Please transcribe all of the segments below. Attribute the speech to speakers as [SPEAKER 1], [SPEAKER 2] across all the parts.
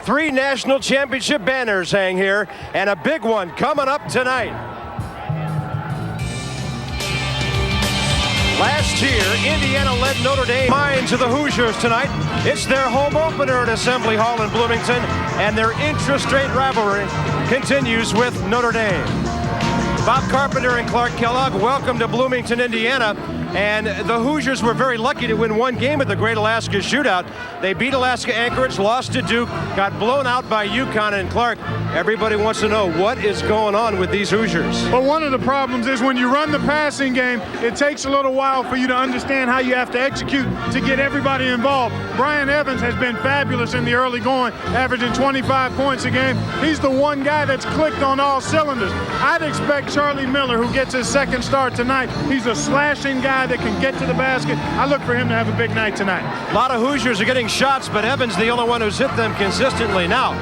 [SPEAKER 1] 3 national championship banners hang here, and a big one coming up tonight. Last year, Indiana led Notre Dame minds of the Hoosiers tonight. It's their home opener at Assembly Hall in Bloomington, and their intrastate rivalry continues with Notre Dame. Bob Carpenter and Clark Kellogg, welcome to Bloomington, Indiana. And the Hoosiers were very lucky to win 1 game at the Great Alaska Shootout. They beat Alaska Anchorage, lost to Duke, got blown out by UConn. And Clark, everybody wants to know what is going on with these Hoosiers.
[SPEAKER 2] Well, one of the problems is when you run the passing game, it takes a little while for you to understand how you have to execute to get everybody involved. Brian Evans has been fabulous in the early going, averaging 25 points a game. He's the one guy that's clicked on all cylinders. I'd expect Charlie Miller, who gets his 2nd start tonight, he's a slashing guy that can get to the basket. I look for him to have a big night tonight.
[SPEAKER 1] A lot of Hoosiers are getting shots, but Evans the only one who's hit them consistently. Now,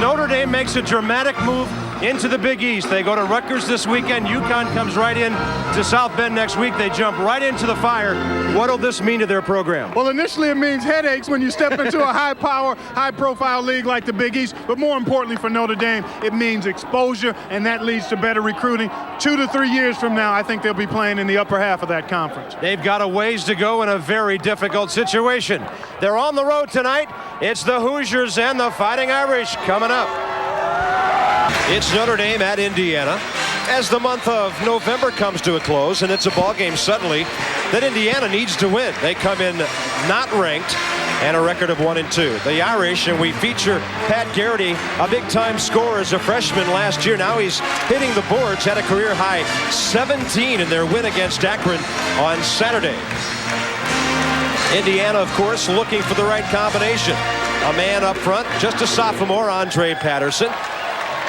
[SPEAKER 1] Notre Dame makes a dramatic move into the Big East. They go to Rutgers this weekend. UConn comes right in to South Bend next week. They jump right into the fire. What'll this mean to their program?
[SPEAKER 2] Well, initially it means headaches when you step into a high-power, high-profile league like the Big East. But more importantly for Notre Dame, it means exposure, and that leads to better recruiting. 2 to 3 years from now, I think they'll be playing in the upper half of that conference.
[SPEAKER 1] They've got a ways to go in a very difficult situation. They're on the road tonight. It's the Hoosiers and the Fighting Irish coming up. It's Notre Dame at Indiana as the month of November comes to a close, and it's a ball game suddenly that Indiana needs to win. They come in not ranked and a record of 1-2. The Irish, and we feature Pat Garrity, a big-time scorer as a freshman last year. Now he's hitting the boards, had a career-high 17 in their win against Akron on Saturday. Indiana, of course, looking for the right combination. A man up front, just a sophomore, Andre Patterson.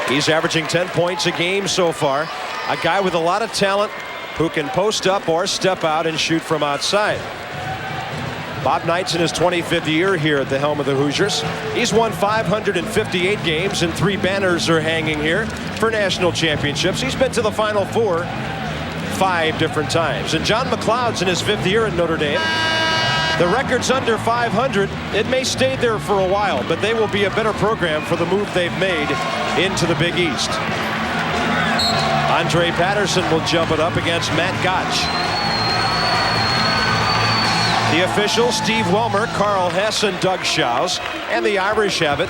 [SPEAKER 1] He's averaging 10 points a game so far. A guy with a lot of talent who can post up or step out and shoot from outside. Bob Knight's in his 25th year here at the helm of the Hoosiers. He's won 558 games, and 3 banners are hanging here for national championships. He's been to the Final Four 5 different times. And John MacLeod's in his 5th year at Notre Dame. The record's under 500. It may stay there for a while, but they will be a better program for the move they've made into the Big East. Andre Patterson will jump it up against Matt Gotch. The officials, Steve Welmer, Carl Hess, and Doug Schaus, and the Irish have it.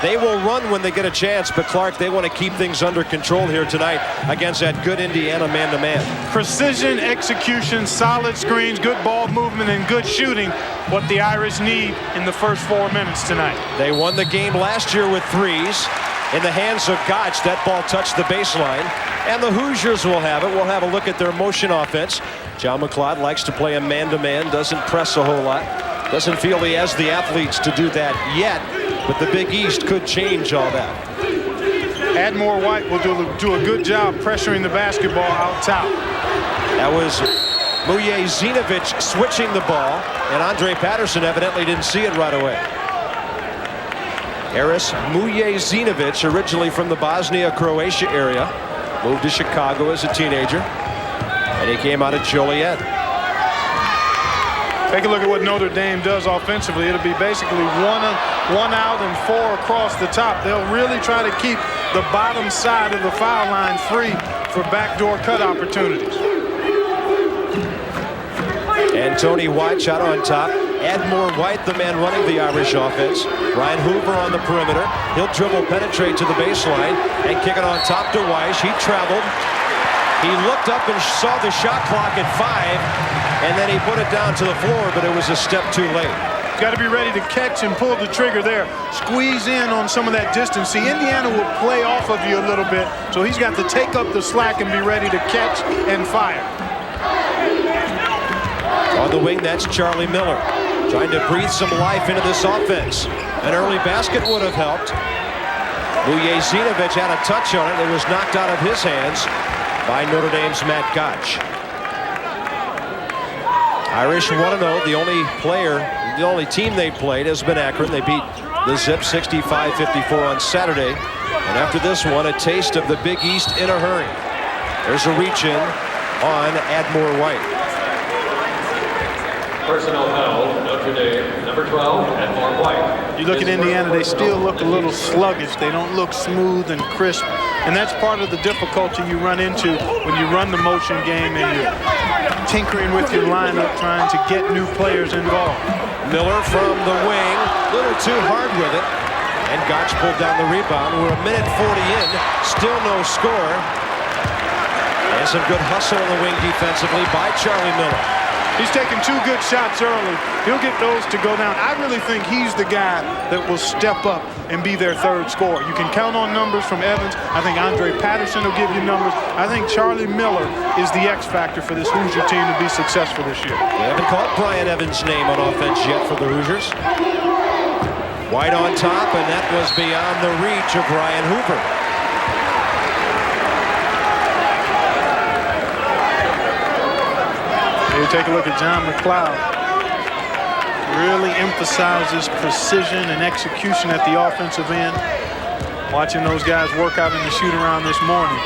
[SPEAKER 1] They will run when they get a chance, but Clark, they want to keep things under control here tonight against that good Indiana man-to-man.
[SPEAKER 2] Precision, execution, solid screens, good ball movement, and good shooting, what the Irish need in the first 4 minutes tonight.
[SPEAKER 1] They won the game last year with 3s. In the hands of Gotch, that ball touched the baseline, and the Hoosiers will have it. We'll have a look at their motion offense. John MacLeod likes to play a man-to-man, doesn't press a whole lot, doesn't feel he has the athletes to do that yet. But the Big East could change all that.
[SPEAKER 2] Admore White will do a good job pressuring the basketball out top.
[SPEAKER 1] That was Mujezinovic switching the ball, and Andre Patterson evidently didn't see it right away. Aris Mujezinovic, originally from the Bosnia-Croatia area, moved to Chicago as a teenager, and he came out of Joliet.
[SPEAKER 2] Take a look at what Notre Dame does offensively. It'll be basically one out and 4 across the top. They'll really try to keep the bottom side of the foul line free for backdoor cut opportunities.
[SPEAKER 1] And Tony White shot on top. Admore White, the man running the Irish offense. Ryan Hoover on the perimeter. He'll dribble, penetrate to the baseline, and kick it on top to Weiss. He traveled. He looked up and saw the shot clock at 5, and then he put it down to the floor, but it was a step too late.
[SPEAKER 2] Got to be ready to catch and pull the trigger there. Squeeze in on some of that distance. See, Indiana will play off of you a little bit, so he's got to take up the slack and be ready to catch and fire.
[SPEAKER 1] On the wing, that's Charlie Miller, trying to breathe some life into this offense. An early basket would have helped. Mujezinovic had a touch on it. It was knocked out of his hands by Notre Dame's Matt Gotch. Irish 1-0. The only team they played has been Akron. They beat the Zip 65-54 on Saturday. And after this one, a taste of the Big East in a hurry. There's a reach in on Admore White.
[SPEAKER 3] Personal foul, Notre Dame, number 12, and more white.
[SPEAKER 4] You look at Indiana, they still look a little sluggish. They don't look smooth and crisp. And that's part of the difficulty you run into when you run the motion game and you're tinkering with your lineup, trying to get new players involved.
[SPEAKER 1] Miller from the wing, a little too hard with it. And Gotch pulled down the rebound. We're a minute 40 in, still no score. And some good hustle on the wing defensively by Charlie Miller.
[SPEAKER 4] He's taking 2 good shots early. He'll get those to go down. I really think he's the guy that will step up and be their third scorer. You can count on numbers from Evans. I think Andre Patterson will give you numbers. I think Charlie Miller is the X factor for this Hoosier team to be successful this year.
[SPEAKER 1] We haven't called Brian Evans' name on offense yet for the Hoosiers. White on top, and that was beyond the reach of Ryan Hoover.
[SPEAKER 4] Here, take a look at John MacLeod. Really emphasizes precision and execution at the offensive end. Watching those guys work out in the shoot-around this morning.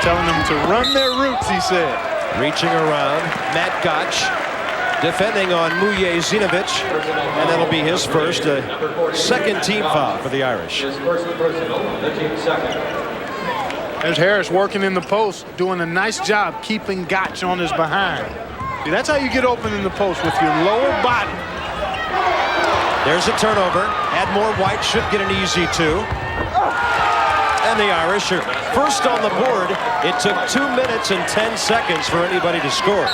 [SPEAKER 4] Telling them to run their routes, he said.
[SPEAKER 1] Reaching around, Matt Gotch defending on Muye Zinovic, and that'll be his first, second team foul for the Irish.
[SPEAKER 3] His first personal, the team second.
[SPEAKER 4] There's Harris working in the post, doing a nice job keeping Gotch on his behind. See, that's how you get open in the post, with your lower body.
[SPEAKER 1] There's a turnover. Admore White should get an easy 2. And the Irish are first on the board. It took 2 minutes and 10 seconds for anybody to score.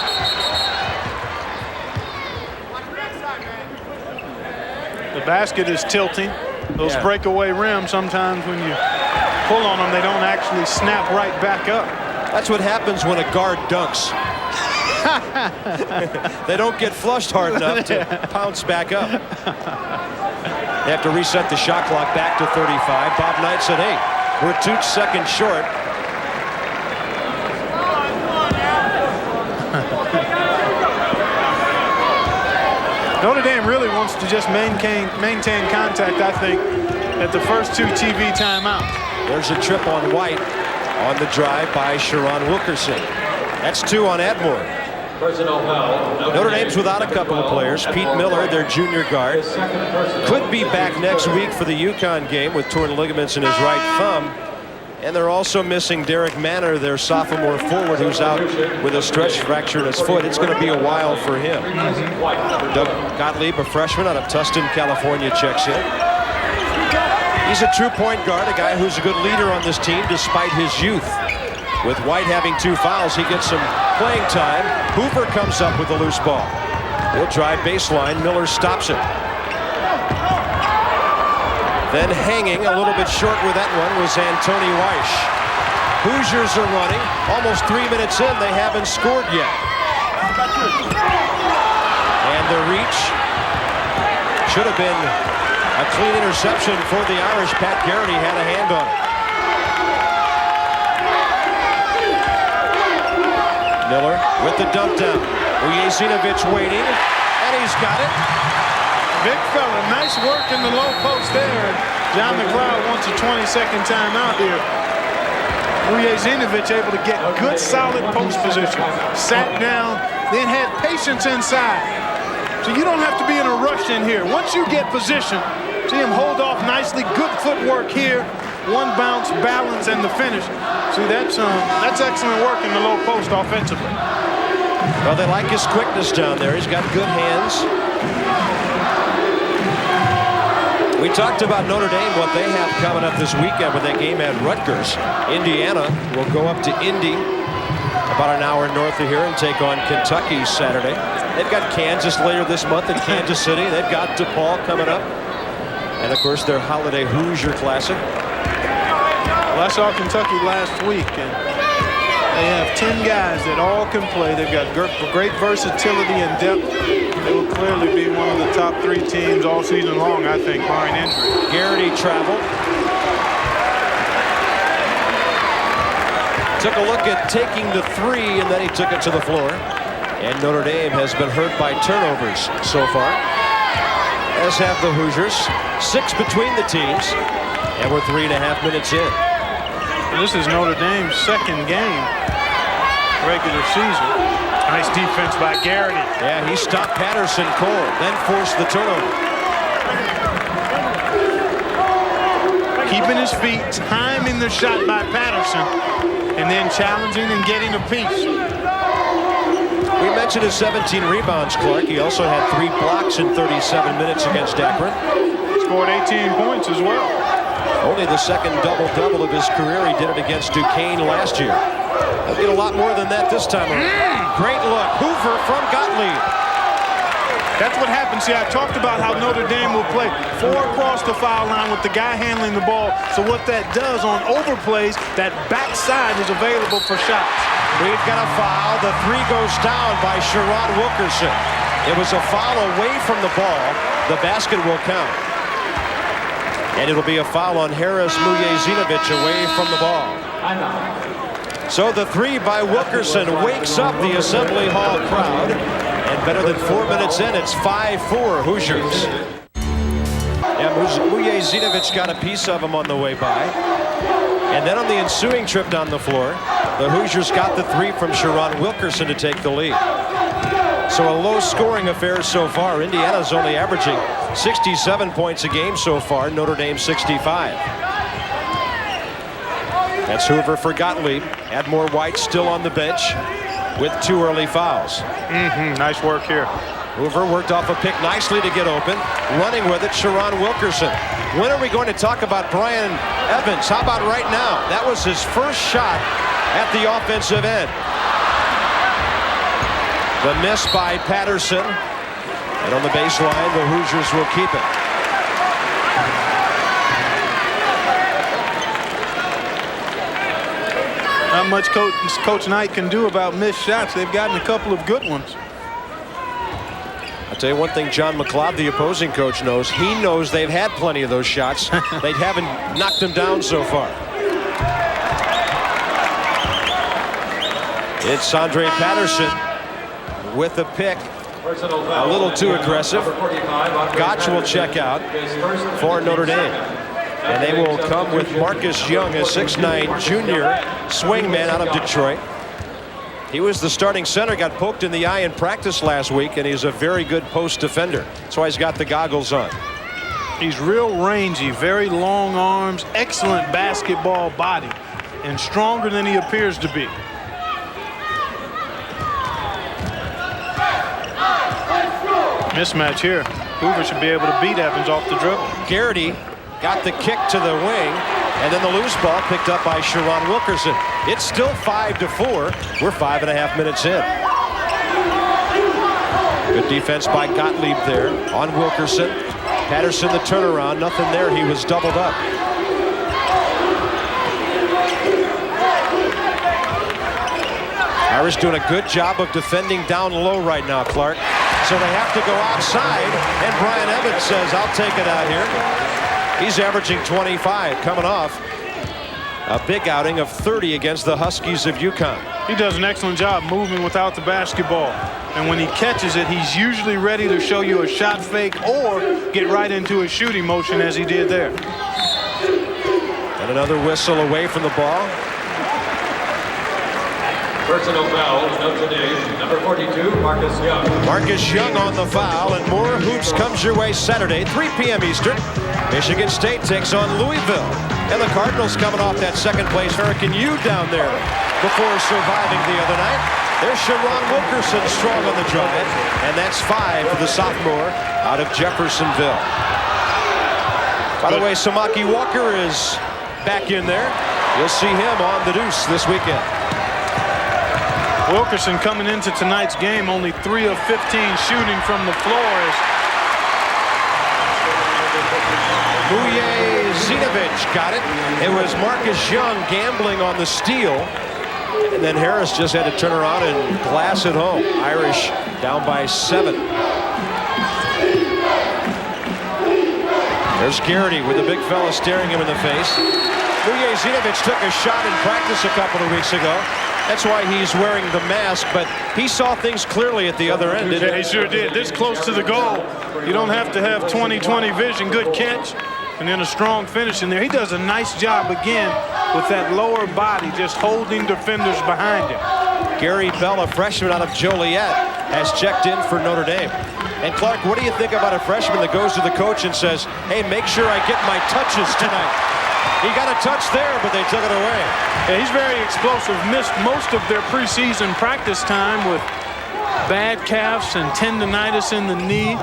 [SPEAKER 4] The basket is tilting. Those breakaway rims, sometimes when you pull on them, they don't actually snap right back up.
[SPEAKER 1] That's what happens when a guard dunks. They don't get flushed hard enough to pounce back up. They have to reset the shot clock back to 35. Bob Knight said, hey, we're 2 seconds short.
[SPEAKER 4] Notre Dame really wants to just maintain contact, I think, at the first 2 TV timeouts.
[SPEAKER 1] There's a trip on White on the drive by Sharon Wilkerson. That's 2 on Admore.
[SPEAKER 3] Personal foul,
[SPEAKER 1] Notre Dame's without a couple of players. Pete Miller, their junior guard, could be back next week for the UConn game with torn ligaments in his right thumb. And they're also missing Derek Manor, their sophomore forward, who's out with a stretch fracture in his foot. It's going to be a while for him. Doug Gottlieb, a freshman out of Tustin, California, checks in. He's a true point guard, a guy who's a good leader on this team despite his youth. With White having 2 fouls, he gets some playing time. Hoover comes up with a loose ball. He'll drive baseline. Miller stops it. Then hanging a little bit short with that one was Antoni Weish. Hoosiers are running. Almost 3 minutes in, they haven't scored yet. And the reach should have been a clean interception for the Irish. Pat Garrity had a hand on it. Miller with the dump down. Ujezinovic waiting, and he's got it.
[SPEAKER 4] Big fella, nice work in the low post there. John MacLeod wants a 20-second timeout here. Ujezinovic able to get good, solid post position. Sat down, then had patience inside. So you don't have to be in a rush in here. Once you get position, see him hold off nicely. Good footwork here. One bounce, balance, and the finish. See, that's excellent work in the low post offensively.
[SPEAKER 1] Well, they like his quickness down there. He's got good hands. We talked about Notre Dame, what they have coming up this weekend with that game at Rutgers. Indiana will go up to Indy, about an hour north of here, and take on Kentucky Saturday. They've got Kansas later this month in Kansas City. They've got DePaul coming up. And, of course, their holiday Hoosier Classic.
[SPEAKER 4] Well, I saw Kentucky last week, and they have 10 guys that all can play. They've got great versatility and depth. They will clearly be one of the top 3 teams all season long, I think, barring injury.
[SPEAKER 1] Garrity traveled. Took a look at taking the 3, and then he took it to the floor. And Notre Dame has been hurt by turnovers so far, as have the Hoosiers. 6 between the teams, and we're 3.5 minutes in.
[SPEAKER 4] This is Notre Dame's second game regular season. Nice defense by Garrity.
[SPEAKER 1] Yeah, he stopped Patterson cold, then forced the turnover.
[SPEAKER 4] Keeping his feet, timing the shot by Patterson, and then challenging and getting a piece.
[SPEAKER 1] We mentioned his 17 rebounds, Clark. He also had 3 blocks in 37 minutes against Akron.
[SPEAKER 4] Scored 18 points as well.
[SPEAKER 1] Only the second double-double of his career. He did it against Duquesne last year. He'll get a lot more than that this time around. Great look. Hoover from Gottlieb.
[SPEAKER 4] That's what happens. See, I talked about how Notre Dame will play 4 across the foul line with the guy handling the ball. So what that does on overplays, that backside is available for shots.
[SPEAKER 1] We've got a foul. The 3 goes down by Sherrod Wilkerson. It was a foul away from the ball. The basket will count. And it'll be a foul on Harris Mujezinovich away from the ball. So the 3 by Wilkerson wakes up the Assembly Hall crowd. And better than 4 minutes in, it's 5-4 Hoosiers. Yeah, Mujezinovich got a piece of him on the way by. And then on the ensuing trip down the floor, the Hoosiers got the 3 from Sherrod Wilkerson to take the lead. So a low-scoring affair so far. Indiana's only averaging 67 points a game so far. Notre Dame 65. That's Hoover for Gottlieb. Admore White still on the bench with 2 early fouls.
[SPEAKER 4] Nice work here.
[SPEAKER 1] Hoover worked off a pick nicely to get open. Running with it, Sherrod Wilkerson. When are we going to talk about Brian Evans? How about right now? That was his first shot at the offensive end. The miss by Patterson. And on the baseline, the Hoosiers will keep it.
[SPEAKER 4] Not much Coach Knight can do about missed shots. They've gotten a couple of good ones.
[SPEAKER 1] I'll tell you one thing John MacLeod, the opposing coach, knows. He knows they've had plenty of those shots. They haven't knocked them down so far. It's Andre Patterson with a pick. A little too aggressive. Gotch will check out for Notre Dame. And they will come with Marcus Young, a 6'9" junior swingman out of Detroit. He was the starting center, got poked in the eye in practice last week, and he's a very good post defender. That's why he's got the goggles on.
[SPEAKER 4] He's real rangy, very long arms, excellent basketball body, and stronger than he appears to be. Mismatch here. Hoover should be able to beat Evans off the dribble.
[SPEAKER 1] Garrity got the kick to the wing, and then the loose ball picked up by Sherrod Wilkerson. It's still 5-4. We're 5.5 minutes in. Good defense by Gottlieb there on Wilkerson. Patterson the turnaround, nothing there. He was doubled up. Irish doing a good job of defending down low right now, Clark. So they have to go outside, and Brian Evans says, I'll take it out here. He's averaging 25, coming off a big outing of 30 against the Huskies of UConn.
[SPEAKER 4] He does an excellent job moving without the basketball. And when he catches it, he's usually ready to show you a shot fake or get right into a shooting motion as he did there.
[SPEAKER 1] And another whistle away from the ball.
[SPEAKER 3] Personal foul, Notre Dame, number 42, Marcus Young.
[SPEAKER 1] Marcus Young on the foul, and more hoops comes your way Saturday, 3 p.m. Eastern. Michigan State takes on Louisville. And the Cardinals coming off that second-place Hurricane U down there before surviving the other night. There's Sherrod Wilkerson strong on the drive, and that's 5 for the sophomore out of Jeffersonville. By the way, Samaki Walker is back in there. You'll see him on the deuce this weekend.
[SPEAKER 4] Wilkerson coming into tonight's game only 3 of 15 shooting from the floor.
[SPEAKER 1] Mujezinovich got it. It was Marcus Young gambling on the steal. And then Harris just had to turn around and glass it home. Irish down by 7. There's Garrity with the big fella staring him in the face. Mujezinovich took a shot in practice a couple of weeks ago. That's why he's wearing the mask, but he saw things clearly at the other end, didn't he?
[SPEAKER 4] Yeah, he sure did. This close to the goal. You don't have to have 20/20 vision. Good catch, and then a strong finish in there. He does a nice job again with that lower body, just holding defenders behind him.
[SPEAKER 1] Gary Bell, a freshman out of Joliet, has checked in for Notre Dame. And Clark, what do you think about a freshman that goes to the coach and says, hey, make sure I get my touches tonight? He got a touch there, but they took it away.
[SPEAKER 4] Yeah, he's very explosive. Missed most of their preseason practice time with bad calves and tendonitis in the knee.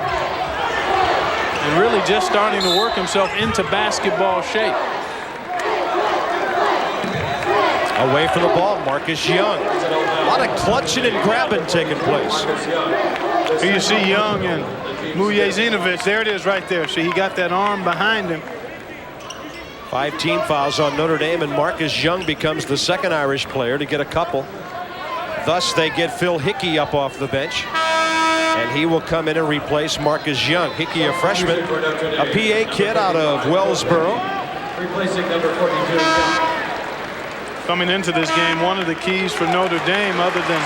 [SPEAKER 4] And really just starting to work himself into basketball shape.
[SPEAKER 1] Away from the ball, Marcus Young. A lot of clutching and grabbing taking place.
[SPEAKER 4] Here you see Young and Mujezinovich. There it is right there. See, he got that arm behind him.
[SPEAKER 1] 5 team fouls on Notre Dame, and Marcus Young becomes the second Irish player to get a couple. Thus, they get Phil Hickey up off the bench, and he will come in and replace Marcus Young. Hickey, a freshman, a PA kid out of Wellsboro.
[SPEAKER 3] Replacing number 42.
[SPEAKER 4] Coming into this game, one of the keys for Notre Dame, other than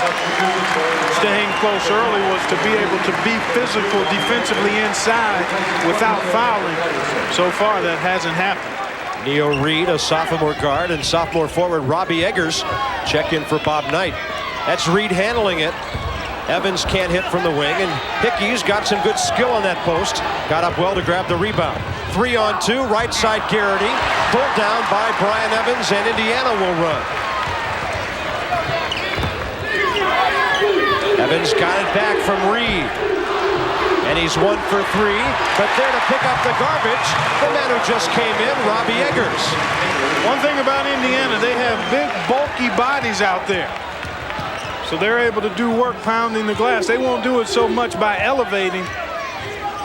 [SPEAKER 4] staying close early, was to be able to be physical defensively inside without fouling. So far, that hasn't happened.
[SPEAKER 1] Neo Reed, a sophomore guard, and sophomore forward Robbie Eggers check in for Bob Knight. That's Reed handling it. Evans can't hit from the wing, and Hickey's got some good skill on that post. Got up well to grab the rebound. 3-on-2, right side Garrity. Pulled down by Brian Evans, and Indiana will run. Evans got it back from Reed. And he's 1 for 3, but there to pick up the garbage, the man who just came in, Robbie Eggers.
[SPEAKER 4] One thing about Indiana, they have big, bulky bodies out there. So they're able to do work pounding the glass. They won't do it so much by elevating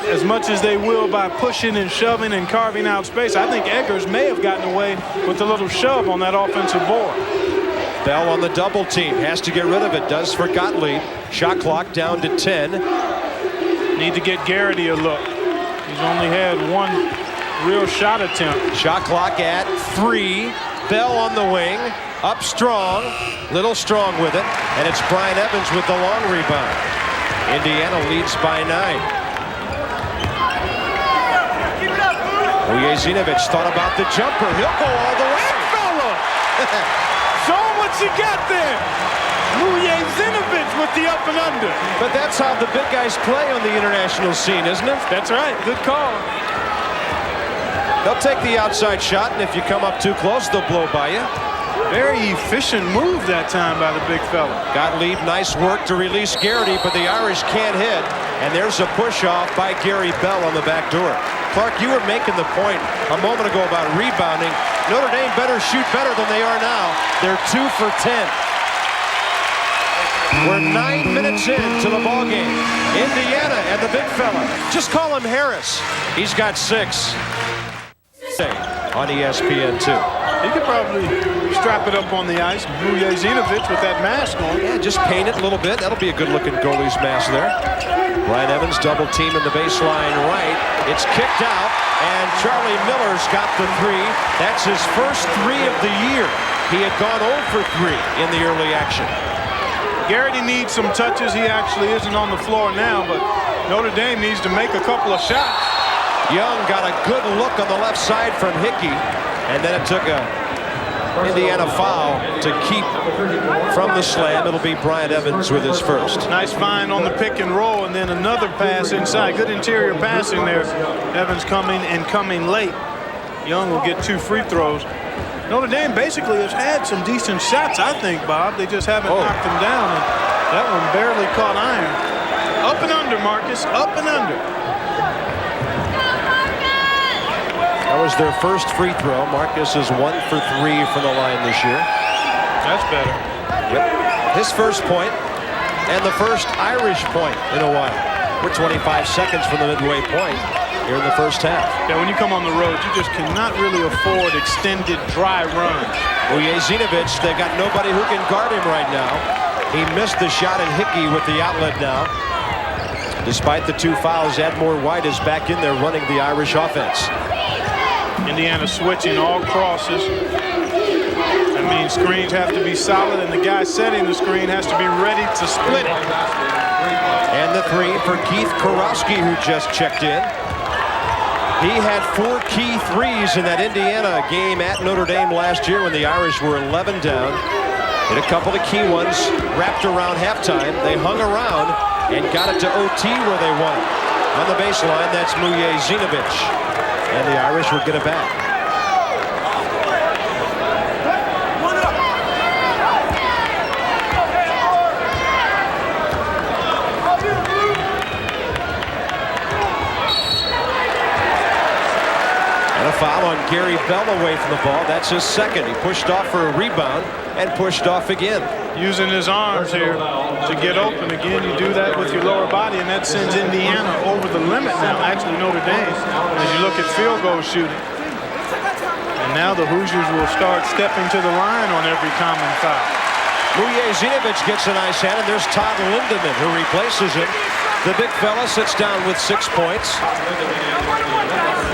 [SPEAKER 4] as much as they will by pushing and shoving and carving out space. I think Eggers may have gotten away with a little shove on that offensive board.
[SPEAKER 1] Bell on the double team, has to get rid of it, does for Gottlieb. Shot clock down to 10.
[SPEAKER 4] Need to get Garrity a look. He's only had one real shot attempt.
[SPEAKER 1] Shot clock at 3. Bell on the wing, up strong, little strong with it, and it's Brian Evans with the long rebound. Indiana leads by 9. Mujezinovich thought about the jumper. He'll go all the way.
[SPEAKER 4] Show him what you got there. Mujezinovich with the up and under.
[SPEAKER 1] But that's how the big guys play on the international scene, isn't it?
[SPEAKER 4] That's right. Good call.
[SPEAKER 1] They'll take the outside shot, and if you come up too close, they'll blow by you.
[SPEAKER 4] Very efficient move that time by the big fella.
[SPEAKER 1] Gottlieb, nice work to release Garrity, but the Irish can't hit. And there's a push-off by Gary Bell on the back door. Clark, you were making the point a moment ago about rebounding. Notre Dame better shoot better than they are now. They're 2 for 10. We're 9 minutes into the ballgame. Indiana and the big fella. Just call him Harris. He's got 6. On ESPN2.
[SPEAKER 4] He could probably strap it up on the ice. Mujezinovich with that mask on.
[SPEAKER 1] Yeah, just paint it a little bit. That'll be a good-looking goalie's mask there. Brian Evans double team in the baseline right. It's kicked out, and Charlie Miller's got the 3. That's his first 3 of the year. He had gone 0 for 3 in the early action.
[SPEAKER 4] Garrity needs some touches. He actually isn't on the floor now, but Notre Dame needs to make a couple of shots.
[SPEAKER 1] Young got a good look on the left side from Hickey, and then it took a Indiana foul to keep from the slam. It'll be Brian Evans with his first.
[SPEAKER 4] Nice find on the pick and roll, and then another pass inside. Good interior passing there. Evans coming late. Young will get 2 free throws. Notre Dame basically has had some decent shots, I think, Bob. They just haven't knocked them down, and that one barely caught iron. Up and under, Marcus. Up and under.
[SPEAKER 1] That was their first free throw. Marcus is 1 for 3 from the line this year.
[SPEAKER 4] That's better.
[SPEAKER 1] Yep. His first point and the first Irish point in a while. We're 25 seconds from the midway point here in the first half.
[SPEAKER 4] Yeah, when you come on the road, you just cannot really afford extended dry runs.
[SPEAKER 1] Mujezinovich, they got nobody who can guard him right now. He missed the shot at Hickey with the outlet now. Despite the 2 fouls, Admore White is back in there running the Irish offense.
[SPEAKER 4] Indiana switching all crosses. That means screens have to be solid, and the guy setting the screen has to be ready to split it.
[SPEAKER 1] And the 3 for Keith Karowski, who just checked in. He had 4 key threes in that Indiana game at Notre Dame last year when the Irish were 11 down. Hit a couple of key ones wrapped around halftime. They hung around and got it to OT where they won it. On the baseline, that's Mujezinovic. And the Irish will get it back. And a foul on Gary Bell away from the ball. That's his second. He pushed off for a rebound and pushed off again.
[SPEAKER 4] Using his arms here to get open again. You do that with your lower body, and that sends Indiana over the limit now. Actually, Notre Dame, as you look at field goal shooting. And now the Hoosiers will start stepping to the line on every common foul.
[SPEAKER 1] Mujezinovic gets a nice hand, and there's Todd Lindemann who replaces him. The big fella sits down with 6 points.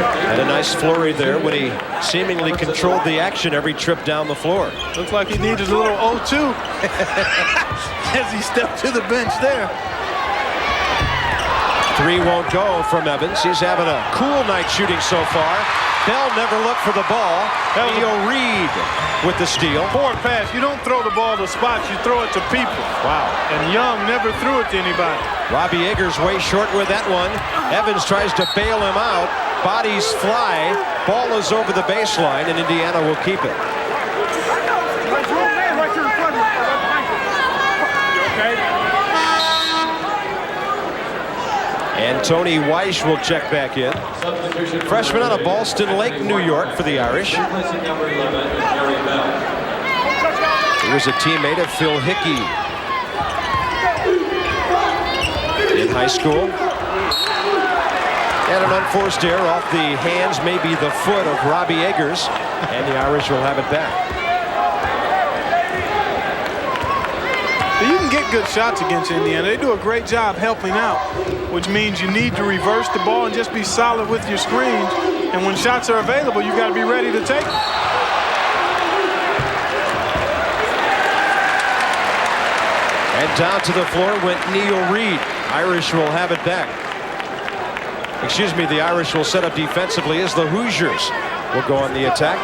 [SPEAKER 1] And a nice flurry there when he seemingly controlled the action every trip down the floor.
[SPEAKER 4] Looks like he needed a little O2 as he stepped to the bench there.
[SPEAKER 1] 3 won't go from Evans. He's having a cool night shooting so far. Bell never looked for the ball. Leo Reed with the steal.
[SPEAKER 4] Poor pass. You don't throw the ball to spots, you throw it to people.
[SPEAKER 1] Wow.
[SPEAKER 4] And Young never threw it to anybody.
[SPEAKER 1] Robbie Eggers way short with that one. Evans tries to bail him out. Bodies fly. Ball is over the baseline, and Indiana will keep it. And Tony Weish will check back in. Freshman out of Ballston Lake, New York for the Irish. He was a teammate of Phil Hickey in high school. And an unforced error off the hands, maybe the foot of Robbie Eggers, and the Irish will have it back.
[SPEAKER 4] You can get good shots against Indiana. They do a great job helping out, which means you need to reverse the ball and just be solid with your screens. And when shots are available, you got to be ready to take them.
[SPEAKER 1] And down to the floor went Neil Reed. Irish will have it back. Excuse me, the Irish will set up defensively as the Hoosiers will go on the attack.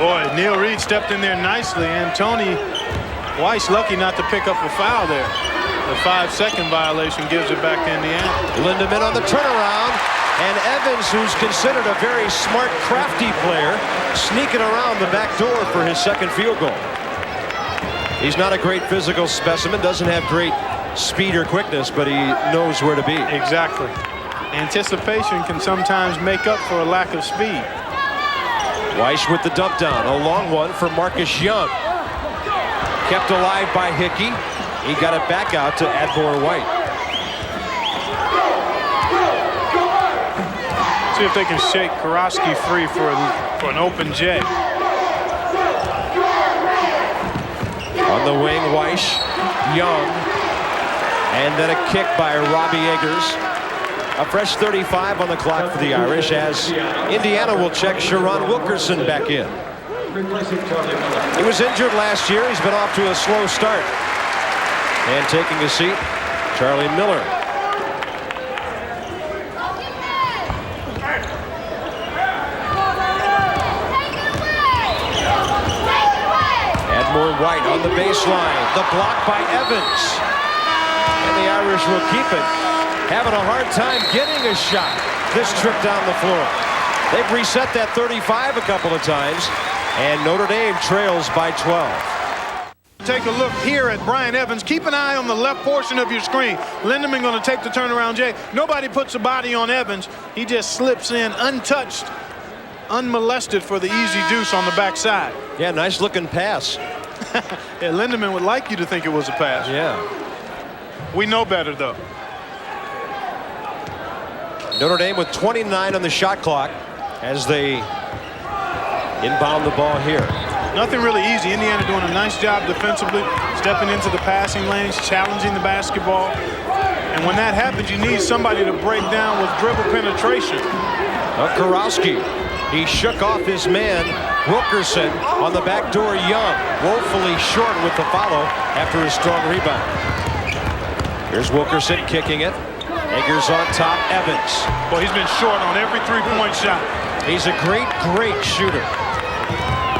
[SPEAKER 4] Boy, Neil Reed stepped in there nicely, and Tony Weiss lucky not to pick up a foul there. The 5-second violation gives it back to Indiana.
[SPEAKER 1] Lindemann on the turnaround, and Evans, who's considered a very smart, crafty player, sneaking around the back door for his second field goal. He's not a great physical specimen, doesn't have great speed or quickness, but he knows where to be.
[SPEAKER 4] Exactly. Anticipation can sometimes make up for a lack of speed.
[SPEAKER 1] Weish with the dump down. A long one for Marcus Young. Kept alive by Hickey. He got it back out to Admore White.
[SPEAKER 4] See if they can shake Karofsky free for an open J.
[SPEAKER 1] On the wing, Weish, Young, and then a kick by Robbie Eggers. A fresh 35 on the clock for the Irish as Indiana will check Sharon Wilkerson back in. He was injured last year. He's been off to a slow start. And taking a seat, Charlie Miller. Admore White on the baseline. The block by Evans. And the Irish will keep it. Having a hard time getting a shot this trip down the floor. They've reset that 35 a couple of times, and Notre Dame trails by 12.
[SPEAKER 4] Take a look here at Brian Evans. Keep an eye on the left portion of your screen. Lindemann going to take the turnaround J. Nobody puts a body on Evans. He just slips in untouched, unmolested for the easy deuce on the backside.
[SPEAKER 1] Yeah, nice looking pass.
[SPEAKER 4] Yeah, Lindemann would like you to think it was a pass.
[SPEAKER 1] Yeah.
[SPEAKER 4] We know better, though.
[SPEAKER 1] Notre Dame with 29 on the shot clock as they inbound the ball here.
[SPEAKER 4] Nothing really easy. Indiana doing a nice job defensively, stepping into the passing lanes, challenging the basketball. And when that happens, you need somebody to break down with dribble penetration.
[SPEAKER 1] Karofsky, he shook off his man, Wilkerson, on the back door. Young, woefully short with the follow after his strong rebound. Here's Wilkerson kicking it. Eggers on top, Evans.
[SPEAKER 4] Well, he's been short on every three-point shot.
[SPEAKER 1] He's a great, great shooter.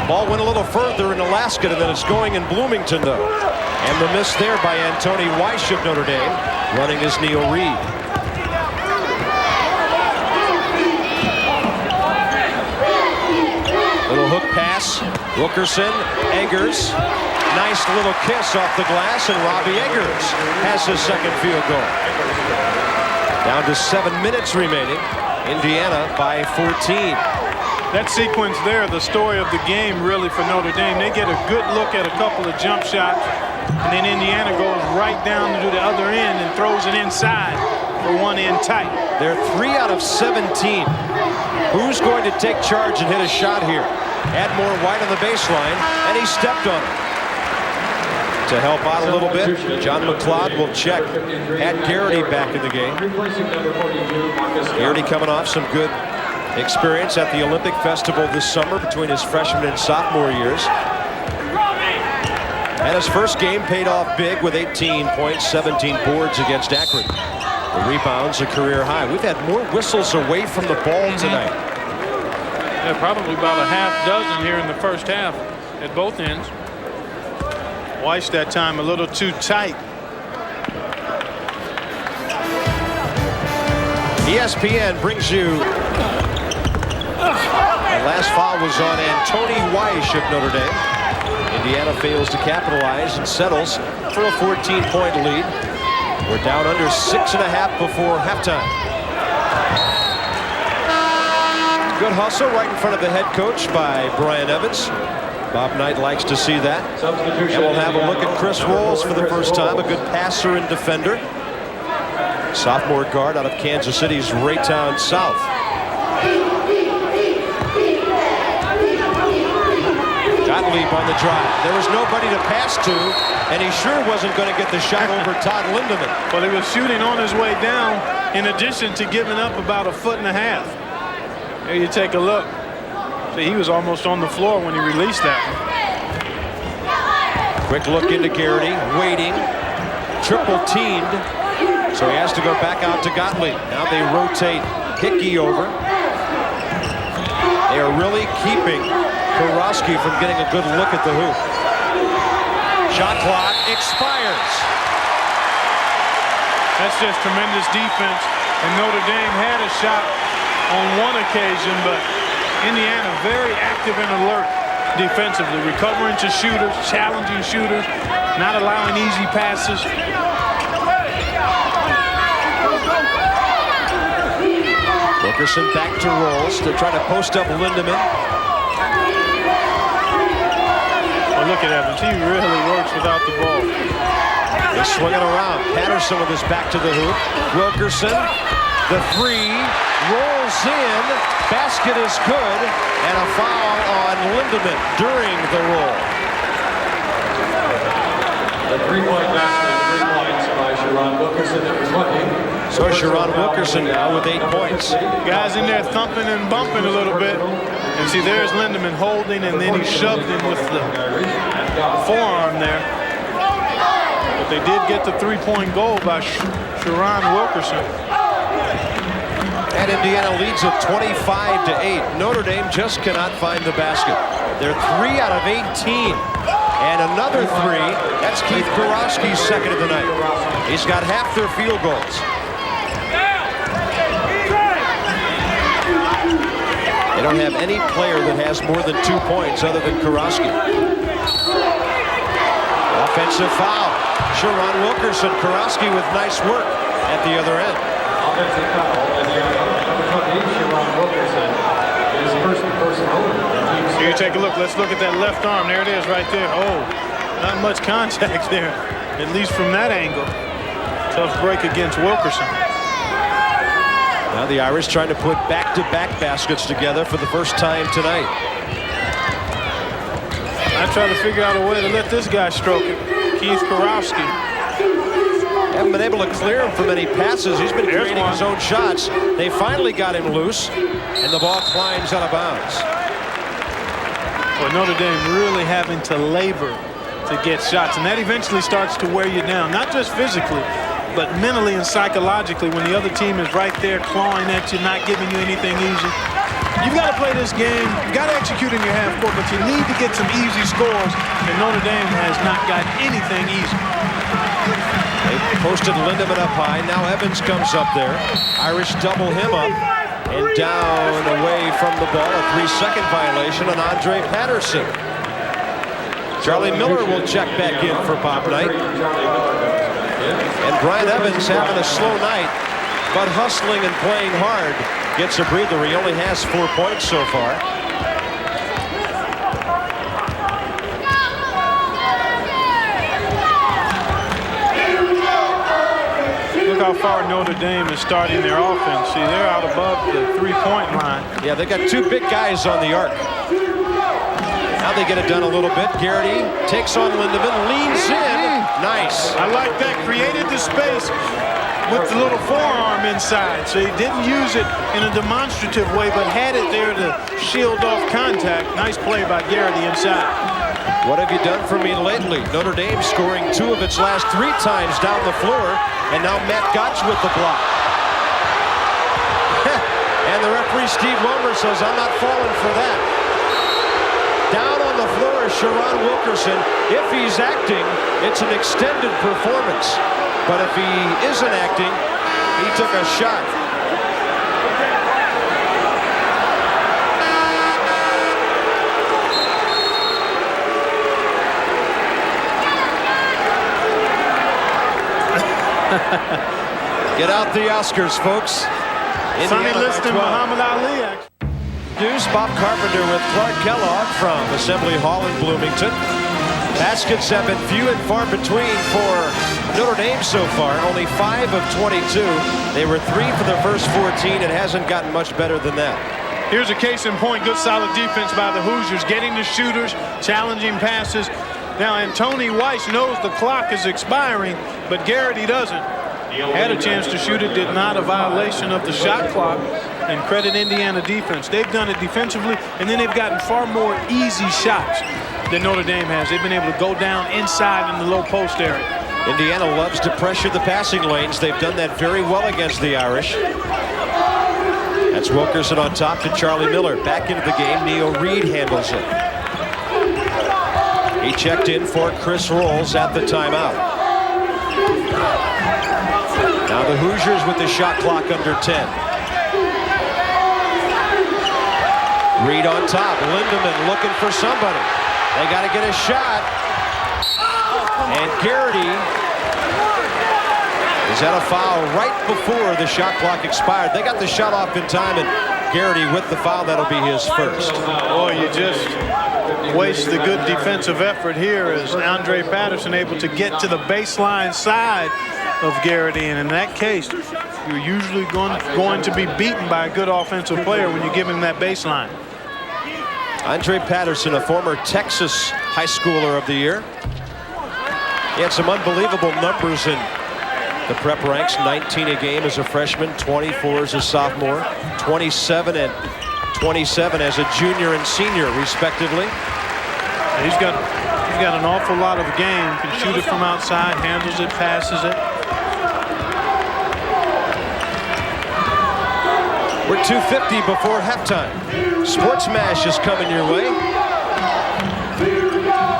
[SPEAKER 1] Ball went a little further in Alaska than it's going in Bloomington, though. And the miss there by Antoni Weish of Notre Dame, running as Neil Reed. Little hook pass. Wilkerson, Eggers. Nice little kiss off the glass, and Robbie Eggers has his second field goal. Down to 7 minutes remaining. Indiana by 14.
[SPEAKER 4] That sequence there, the story of the game really for Notre Dame. They get a good look at a couple of jump shots, and then Indiana goes right down to the other end and throws it inside for one end tight.
[SPEAKER 1] They're 3 out of 17. Who's going to take charge and hit a shot here? Admore White on the baseline, and he stepped on it. To help out a little bit, John MacLeod will check. Pat Garrity back in the game. Garrity coming off some good experience at the Olympic Festival this summer between his freshman and sophomore years. And his first game paid off big with 18 points, 17 boards against Akron. The rebounds a career high. We've had more whistles away from the ball tonight.
[SPEAKER 5] Yeah, probably about a half dozen here in the first half at both ends.
[SPEAKER 4] Weiss that time a little too tight.
[SPEAKER 1] ESPN brings you. That last foul was on Antoni Weish of Notre Dame. Indiana fails to capitalize and settles for a 14-point lead. We're down under 6.5 before halftime. Good hustle right in front of the head coach by Brian Evans. Bob Knight likes to see that. And we'll have a look at Chris Rolls for the first time, a good passer and defender. Sophomore guard out of Kansas City's Raytown South. Gottlieb on the drive. There was nobody to pass to, and he sure wasn't going to get the shot over Todd Lindemann.
[SPEAKER 4] Well, he was shooting on his way down in addition to giving up about 1.5 feet. Here you take a look. See, he was almost on the floor when he released that one.
[SPEAKER 1] Quick look into Garrity, waiting, triple teamed, so he has to go back out to Gottlieb. Now they rotate Hickey over. They are really keeping Kurowski from getting a good look at the hoop. Shot clock expires.
[SPEAKER 4] That's just tremendous defense, and Notre Dame had a shot on one occasion, but Indiana very active and alert defensively, recovering to shooters, challenging shooters, not allowing easy passes.
[SPEAKER 1] Wilkerson back to Rolls to try to post up Lindemann.
[SPEAKER 4] Oh, look at Evans. He really works without the ball.
[SPEAKER 1] They swing it around. Patterson with his back to the hoop. Wilkerson, the three, rolls in. Basket is good, and a foul on Lindemann during the roll.
[SPEAKER 3] The three-point basket, 3 points by Sharon Wilkerson at 20.
[SPEAKER 1] So Sharon Wilkerson now with 8 points.
[SPEAKER 4] Guys in there thumping and bumping a little bit. And see, there's Lindemann holding, and then he shoved him with the forearm there. But they did get the 3-point goal by Sharon Wilkerson.
[SPEAKER 1] And Indiana leads it 25-8. Notre Dame just cannot find the basket. They're 3 out of 18. And another 3. That's Keith Kurowski's second of the night. He's got half their field goals. They don't have any player that has more than 2 points other than Kurowski. Offensive foul. Sharon Wilkerson. Kurowski with nice work at the other end.
[SPEAKER 3] Offensive foul, Indiana. Number 20, Sharon Wilkerson, is first personal.
[SPEAKER 4] Here you take a look. Let's look at that left arm. There it is right there. Oh, not much contact there, at least from that angle. Tough break against Wilkerson.
[SPEAKER 1] Now the Irish trying to put back-to-back baskets together for the first time tonight.
[SPEAKER 4] I try to figure out a way to let this guy stroke it. Keith Kurowski.
[SPEAKER 1] Haven't been able to clear him from any passes. He's been creating his own shots. They finally got him loose, and the ball climbs out of bounds.
[SPEAKER 4] Well, Notre Dame really having to labor to get shots, and that eventually starts to wear you down, not just physically, but mentally and psychologically when the other team is right there clawing at you, not giving you anything easy. You've got to play this game. You've got to execute in your half court, but you need to get some easy scores, and Notre Dame has not got anything easy.
[SPEAKER 1] They posted Lindemann up high. Now Evans comes up there. Irish double him up. And down away from the ball. A 3-second violation on Andre Patterson. Charlie Miller will check back in for Bob Knight. And Brian Evans having a slow night, but hustling and playing hard. Gets a breather. He only has 4 points so far.
[SPEAKER 4] Look how far Notre Dame is starting their offense. See, they're out above the 3-point line.
[SPEAKER 1] Yeah, they got 2 big guys on the arc. Now they get it done a little bit. Garrity takes on Lindemann, leans in. Nice.
[SPEAKER 4] I like that. Created the space with the little forearm inside. So he didn't use it in a demonstrative way, but had it there to shield off contact. Nice play by Garrity inside.
[SPEAKER 1] What have you done for me lately? Notre Dame scoring 2 of its last 3 times down the floor, and now Matt Gotch with the block. And the referee, Steve Wilmer, says, I'm not falling for that. Down on the floor is Sharon Wilkerson. If he's acting, it's an extended performance. But if he isn't acting, he took a shot. Get out the Oscars, folks.
[SPEAKER 4] Sonny Liston, Muhammad Ali.
[SPEAKER 1] Deuce, Bob Carpenter with Clark Kellogg from Assembly Hall in Bloomington. Baskets have been few and far between for Notre Dame so far. Only 5 of 22. They were 3 for the first 14. It hasn't gotten much better than that.
[SPEAKER 4] Here's a case in point. Good solid defense by the Hoosiers, getting the shooters, challenging passes. Now Antoni Weiss knows the clock is expiring, but Garrity doesn't. Had a chance to shoot it, did not. A violation of the shot clock, and credit Indiana defense. They've done it defensively, and then they've gotten far more easy shots than Notre Dame has. They've been able to go down inside in the low post area.
[SPEAKER 1] Indiana loves to pressure the passing lanes. They've done that very well against the Irish. That's Wilkerson on top to Charlie Miller. Back into the game, Neo Reed handles it. He checked in for Chris Rolls at the timeout. Now the Hoosiers with the shot clock under 10. Reed on top. Lindemann looking for somebody. They got to get a shot. And Garrity is at a foul right before the shot clock expired. They got the shot off in time, and Garrity with the foul. That'll be his first.
[SPEAKER 4] Boy, you just waste the good defensive effort here as Andre Patterson able to get to the baseline side of Garrity, and in that case, you're usually going to be beaten by a good offensive player when you give him that baseline.
[SPEAKER 1] Andre Patterson, a former Texas high schooler of the year. He had some unbelievable numbers in the prep ranks. 19 a game as a freshman, 24 as a sophomore, 27 and 27 as a junior and senior, respectively.
[SPEAKER 4] He's got an awful lot of game. Can shoot it from outside, handles it, passes it.
[SPEAKER 1] We're 2:50 before halftime. Sports Mash is coming your way.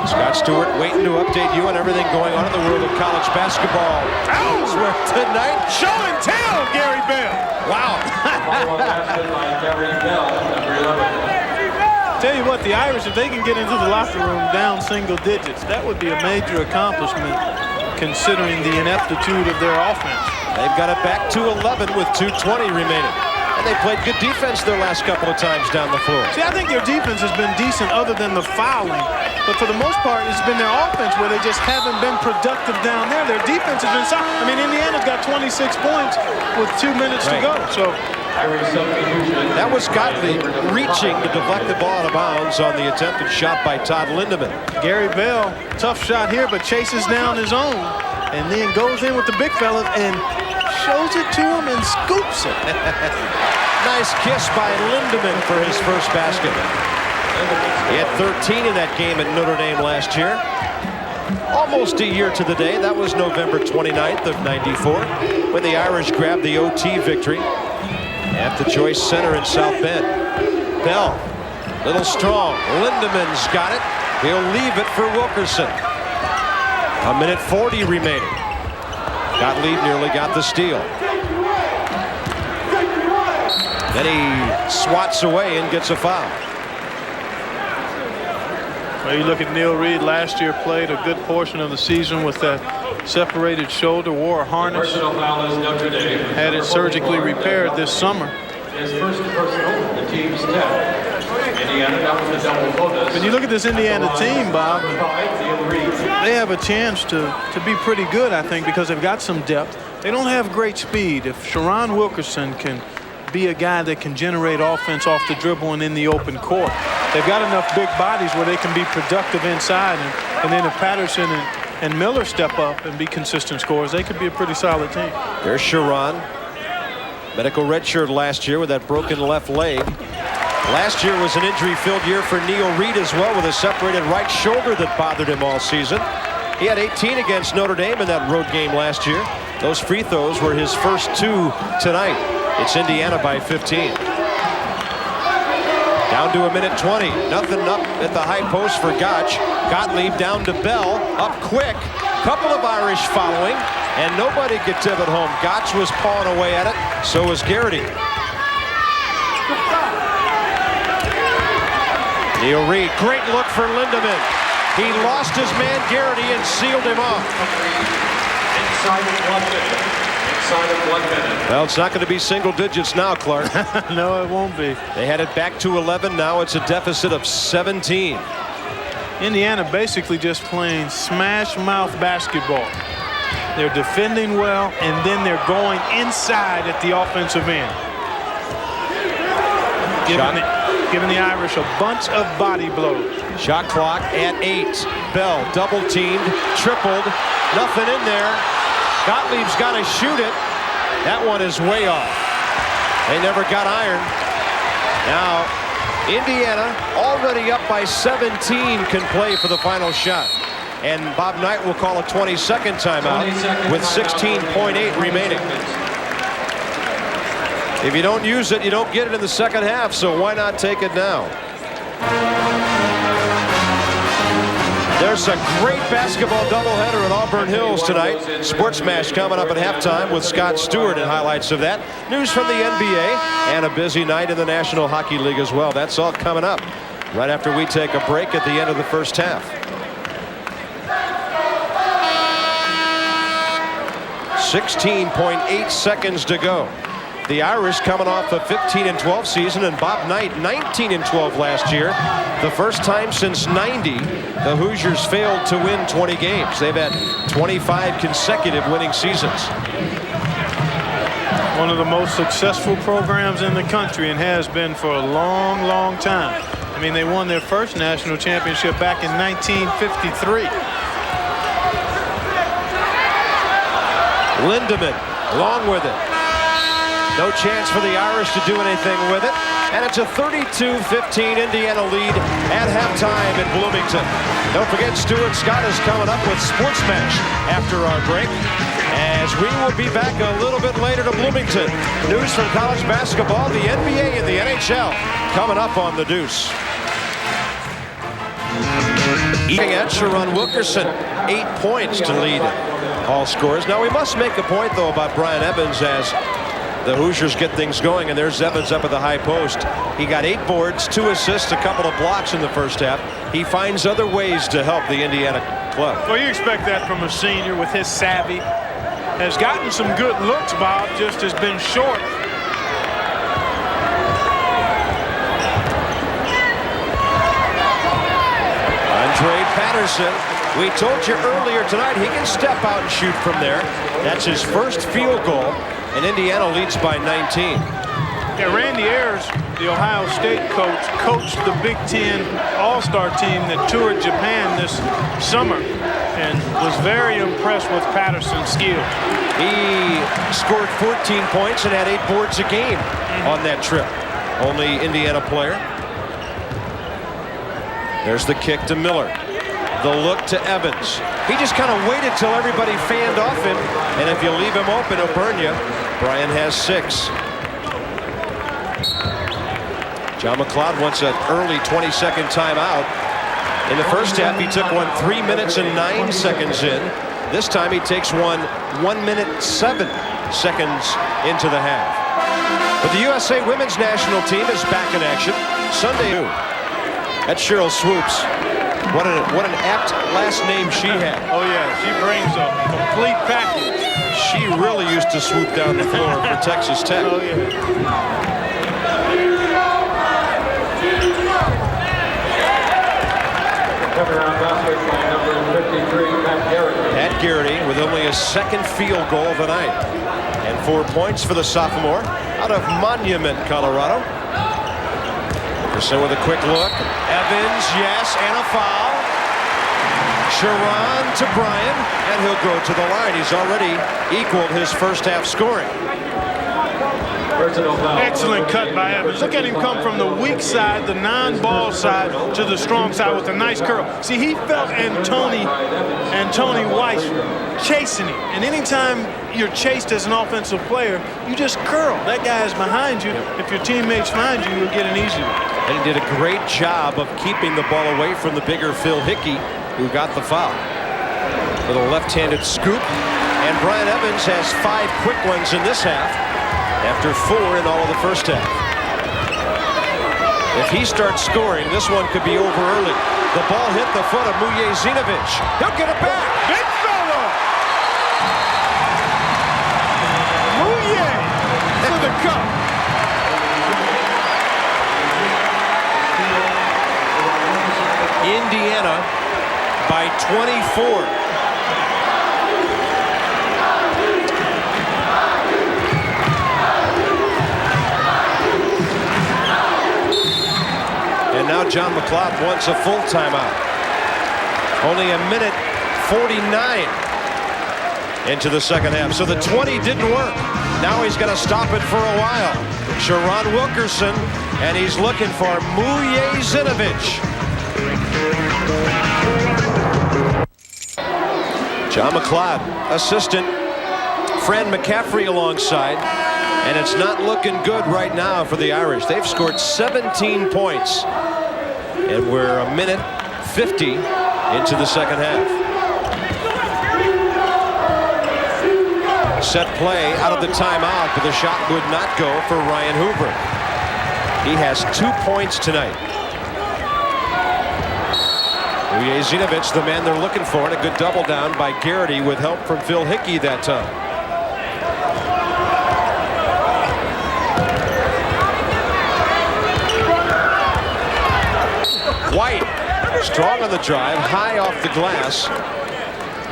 [SPEAKER 1] Scott Stewart waiting to update you on everything going on in the world of college basketball. Elsewhere tonight.
[SPEAKER 4] Show and tell, Gary Bell.
[SPEAKER 1] Wow.
[SPEAKER 4] Tell you what, the Irish, if they can get into the locker room down single digits, that would be a major accomplishment considering the ineptitude of their offense.
[SPEAKER 1] They've got it back to 11 with 2:20 remaining. And they played good defense their last couple of times down the floor.
[SPEAKER 4] See, I think their defense has been decent other than the fouling. But for the most part, it's been their offense where they just haven't been productive down there. Their defense has been solid. I mean, Indiana's got 26 points with 2 minutes to go. So
[SPEAKER 1] that was Gottlieb reaching to deflect the ball out of bounds on the attempted shot by Todd Lindemann.
[SPEAKER 4] Gary Bell, tough shot here, but chases down his own and then goes in with the big fella and shows it to him and scoops it.
[SPEAKER 1] Nice kiss by Lindemann for his first basket. He had 13 in that game at Notre Dame last year. Almost a year to the day. That was November 29th of '94 when the Irish grabbed the OT victory at the Joyce Center in South Bend. Bell, little strong. Lindemann's got it. He'll leave it for Wilkerson. 1:40 remaining. Gottlieb nearly got the steal. Then he swats away and gets a foul.
[SPEAKER 5] Well, you look at Neil Reed, last year played a good portion of the season with that separated shoulder, wore a harness,
[SPEAKER 3] Personal foul is Notre Dame.
[SPEAKER 5] had it surgically repaired this summer.
[SPEAKER 3] His first personal, the team's 10. Indiana down with the double bonus.
[SPEAKER 5] When you look at this Indiana team, Bob, they have a chance to be pretty good, I think, because they've got some depth. They don't have great speed. If Sharon Wilkerson can be a guy that can generate offense off the dribble and in the open court, they've got enough big bodies where they can be productive inside. And then if Patterson and Miller step up and be consistent scorers, they could be a pretty solid team.
[SPEAKER 1] There's Sharon. Medical redshirt last year with that broken left leg. Last year was an injury-filled year for Neil Reed as well, with a separated right shoulder that bothered him all season. He had 18 against Notre Dame in that road game last year. Those free throws were his first 2 tonight. It's Indiana by 15. Down to 1:20. Nothing up at the high post for Gotch. Gottlieb down to Bell. Up quick. Couple of Irish following. And nobody gets it home. Gotch was pawing away at it. So was Garrity. Neil Reed. Great look for Lindemann. He lost his man Garrity and sealed him off.
[SPEAKER 3] Inside of 1 minute. Inside of 1 minute.
[SPEAKER 1] Well, it's not going to be single digits now, Clark.
[SPEAKER 5] No, it won't be.
[SPEAKER 1] They had it back to 11. Now it's a deficit of 17.
[SPEAKER 5] Indiana basically just playing smash mouth basketball. They're defending well, and then they're going inside at the offensive end. Giving the Irish a bunch of body blows.
[SPEAKER 1] Shot clock at 8. Bell double teamed, tripled, nothing in there. Gottlieb's got to shoot it. That one is way off. They never got iron. Now Indiana, already up by 17, can play for the final shot. And Bob Knight will call a 20-second timeout with 16.8 remaining. If you don't use it, you don't get it in the second half, so why not take it now? There's a great basketball doubleheader at Auburn Hills tonight. Sports Smash coming up at halftime with Scott Stewart and highlights of that. News from the NBA and a busy night in the National Hockey League as well. That's all coming up right after we take a break at the end of the first half. 16.8 seconds to go. The Irish coming off a 15-12 season, and Bob Knight 19-12 last year. The first time since '90 the Hoosiers failed to win 20 games. They've had 25 consecutive winning seasons.
[SPEAKER 5] One of the most successful programs in the country, and has been for a long, long time. I mean, they won their first national championship back in 1953.
[SPEAKER 1] Lindemann along with it. No chance for the Irish to do anything with it. And it's a 32-15 Indiana lead at halftime in Bloomington. Don't forget, Stuart Scott is coming up with Sports Smash after our break, as we will be back a little bit later to Bloomington. News from college basketball, the NBA and the NHL coming up on the Deuce. Eating at Sharon Wilkerson, 8 points to lead all scorers. Now we must make a point though about Brian Evans as the Hoosiers get things going, and there's Evans up at the high post. He got 8 boards, 2 assists, a couple of blocks in the first half. He finds other ways to help the Indiana club.
[SPEAKER 5] Well, you expect that from a senior with his savvy. Has gotten some good looks, Bob, just has been short.
[SPEAKER 1] Andre Patterson, we told you earlier tonight he can step out and shoot from there. That's his first field goal, and Indiana leads by 19.
[SPEAKER 5] Yeah, Randy Ayers, the Ohio State coach, coached the Big Ten All-Star team that toured Japan this summer and was very impressed with Patterson's skill.
[SPEAKER 1] He scored 14 points and had 8 boards a game on that trip. Only Indiana player. There's the kick to Miller. The look to Evans. He just kind of waited till everybody fanned off him, and if you leave him open, he'll burn you. Brian has 6. John MacLeod wants an early 20-second timeout. In the first half, he took one 3 minutes and 9 seconds in. This time, he takes one 1 minute 7 seconds into the half. But the USA Women's National Team is back in action Sunday. That's Cheryl Swoops. What an apt last name she had.
[SPEAKER 5] Oh, yeah, she brings a complete package.
[SPEAKER 1] She really used to swoop down the floor for Texas Tech.
[SPEAKER 5] Oh, yeah.
[SPEAKER 1] Pat Garrity with only his second field goal of the night. And 4 points for the sophomore out of Monument, Colorado. Wilkerson with a quick look. Evans, yes, and a foul. Sharon to Bryan, and he'll go to the line. He's already equaled his first half scoring.
[SPEAKER 5] Excellent cut by Evans. Look at him come from the weak side, the non-ball side, to the strong side with a nice curl. See, he felt Antoni Weiss chasing him. And anytime you're chased as an offensive player, you just curl. That guy is behind you. If your teammates find you, you'll get an easy one.
[SPEAKER 1] And he did a great job of keeping the ball away from the bigger Phil Hickey, who got the foul. With a left-handed scoop. And Bryan Evans has 5 quick ones in this half, after 4 in all of the first half. If he starts scoring, this one could be over early. The ball hit the foot of Mujezinovic. He'll get it back.
[SPEAKER 5] Big fella! Muye to the cup.
[SPEAKER 1] Indiana by 24. And now John MacLeod wants a full timeout. Only a minute 49 into the second half. So the 20 didn't work. Now he's going to stop it for a while. Sharon Wilkerson, and he's looking for Mujezinovic. John MacLeod, assistant. Fran McCaffrey alongside. And it's not looking good right now for the Irish. They've scored 17 points. And we're a minute 50 into the second half. Set play out of the timeout, but the shot would not go for Ryan Hoover. He has 2 points tonight. Mujezinovic, the man they're looking for, and a good double down by Garrity with help from Phil Hickey that time. White, strong on the drive, high off the glass,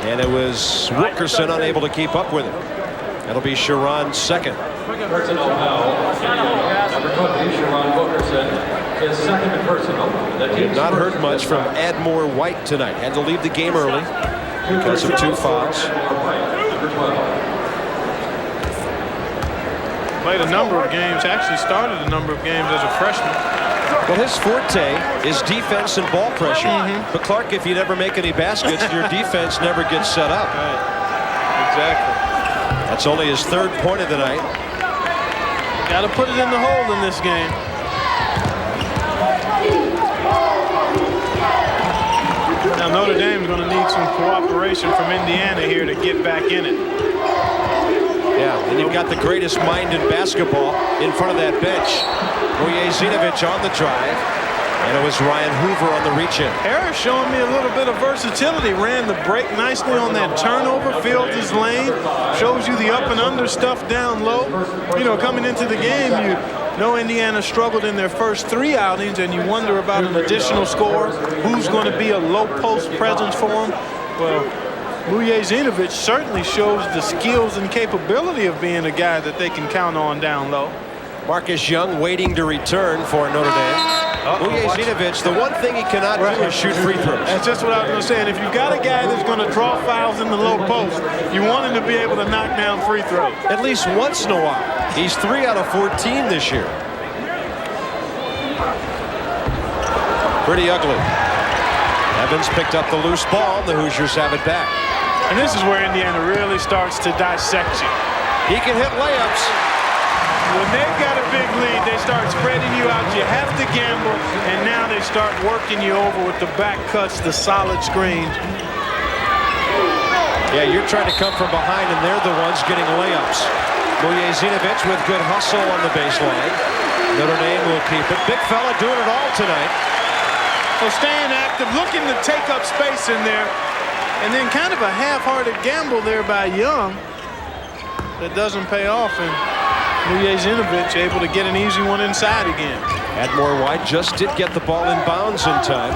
[SPEAKER 1] and it was Wilkerson unable to keep up with it. That'll be Sharon's second.
[SPEAKER 3] Personal foul. Number 20, Sharon Wilkerson, his second personal.
[SPEAKER 1] We've not heard much from Admore White tonight. Had to leave the game early because of 2 fouls.
[SPEAKER 3] Number 12.
[SPEAKER 5] Played a number of games, actually started a number of games as a freshman.
[SPEAKER 1] Well, his forte is defense and ball pressure. But Clark, if you never make any baskets, your defense never gets set up.
[SPEAKER 5] Right. Exactly.
[SPEAKER 1] That's only his 3rd point of the night.
[SPEAKER 5] Got to put it in the hole in this game. Now Notre Dame is going to need some cooperation from Indiana here to get back in it.
[SPEAKER 1] Yeah, and you've got the greatest mind in basketball in front of that bench. Mujezinovic on the drive, and it was Ryan Hoover on the reach-in.
[SPEAKER 5] Harris showing me a little bit of versatility. Ran the break nicely on that turnover, filled his lane, shows you the up and under stuff down low. You know, coming into the game, you know Indiana struggled in their first 3 outings, and you wonder about an additional score. Who's going to be a low post presence for him? Well, Mujezinovic certainly shows the skills and capability of being a guy that they can count on down low.
[SPEAKER 1] Marcus Young waiting to return for Notre Dame. Mujezinovic, the one thing he cannot do is shoot free throws.
[SPEAKER 5] That's just what I was going to say. And if you've got a guy that's going to draw fouls in the low post, you want him to be able to knock down free throws.
[SPEAKER 1] At least once in a while. He's 3 out of 14 this year. Pretty ugly. Evans picked up the loose ball. The Hoosiers have it back.
[SPEAKER 5] And this is where Indiana really starts to dissect you.
[SPEAKER 1] He can hit layups.
[SPEAKER 5] When they've got a big lead, they start spreading you out. You have to gamble, and now they start working you over with the back cuts, the solid screens.
[SPEAKER 1] Yeah, you're trying to come from behind, and they're the ones getting layups. Mujezinovic with good hustle on the baseline. Notre Dame will keep it. Big fella doing it all tonight.
[SPEAKER 5] So staying active, looking to take up space in there, and then kind of a half-hearted gamble there by Young that doesn't pay off, and Mujezinovic able to get an easy one inside again.
[SPEAKER 1] Admore White just did get the ball in bounds in time.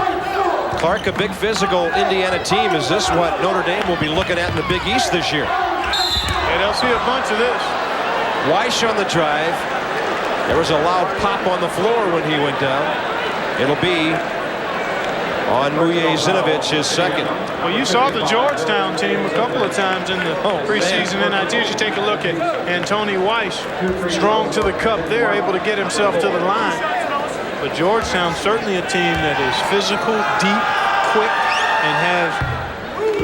[SPEAKER 1] Clark, a big physical Indiana team. Is this what Notre Dame will be looking at in the Big East this year?
[SPEAKER 5] Yeah, they'll see a bunch of this.
[SPEAKER 1] Weish on the drive. There was a loud pop on the floor when he went down. It'll be on Mujezinovic, his second.
[SPEAKER 5] Well, you saw the Georgetown team a couple of times in the preseason NIT. As you take a look at Antoni Weish, strong to the cup there, able to get himself to the line. But Georgetown certainly a team that is physical, deep, quick, and has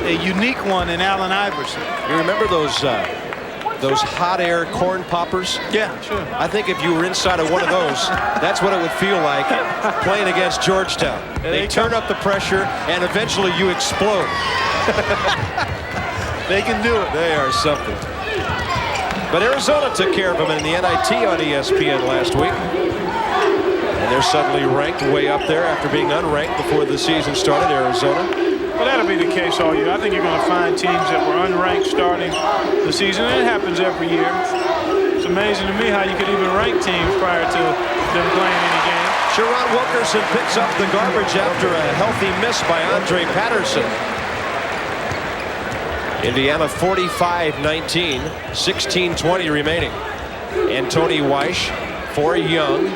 [SPEAKER 5] a unique one in Allen Iverson.
[SPEAKER 1] You remember those hot air corn poppers?
[SPEAKER 5] Yeah, sure.
[SPEAKER 1] I think if you were inside of one of those, that's what it would feel like playing against Georgetown. They turn up the pressure, and eventually you explode.
[SPEAKER 5] They can do it.
[SPEAKER 1] They are something. But Arizona took care of them in the NIT on ESPN last week. And they're suddenly ranked way up there after being unranked before the season started, Arizona.
[SPEAKER 5] Well, that'll be the case all year. I think you're going to find teams that were unranked starting the season, and it happens every year. It's amazing to me how you could even rank teams prior to them playing any game.
[SPEAKER 1] Sharon Wilkerson picks up the garbage after a healthy miss by Andre Patterson. Indiana 45-19, 16:20 remaining. Antoni Weish for Young.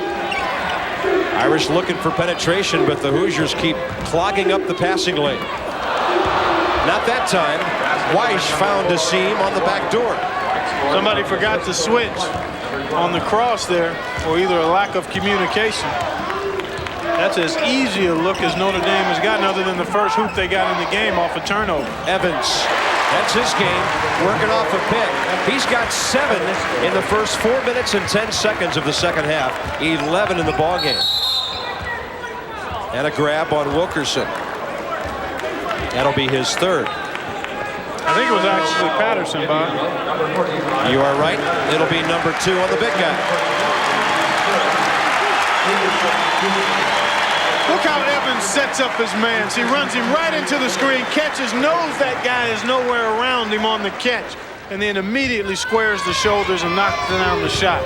[SPEAKER 1] Irish looking for penetration, but the Hoosiers keep clogging up the passing lane. Not that time. Weish found a seam on the back door.
[SPEAKER 5] Somebody forgot to switch on the cross there, or either a lack of communication. That's as easy a look as Notre Dame has gotten, other than the first hoop they got in the game off a turnover.
[SPEAKER 1] Evans, that's his game, working off a pick. He's got 7 in the first 4 minutes and 10 seconds of the second half. 11 in the ballgame. And a grab on Wilkerson. That'll be his third.
[SPEAKER 5] I think it was actually Patterson, Bob.
[SPEAKER 1] You are right. It'll be number 2 on the big guy.
[SPEAKER 5] Look how Evans sets up his man. He runs him right into the screen, catches, knows that guy is nowhere around him on the catch, and then immediately squares the shoulders and knocks down the shot.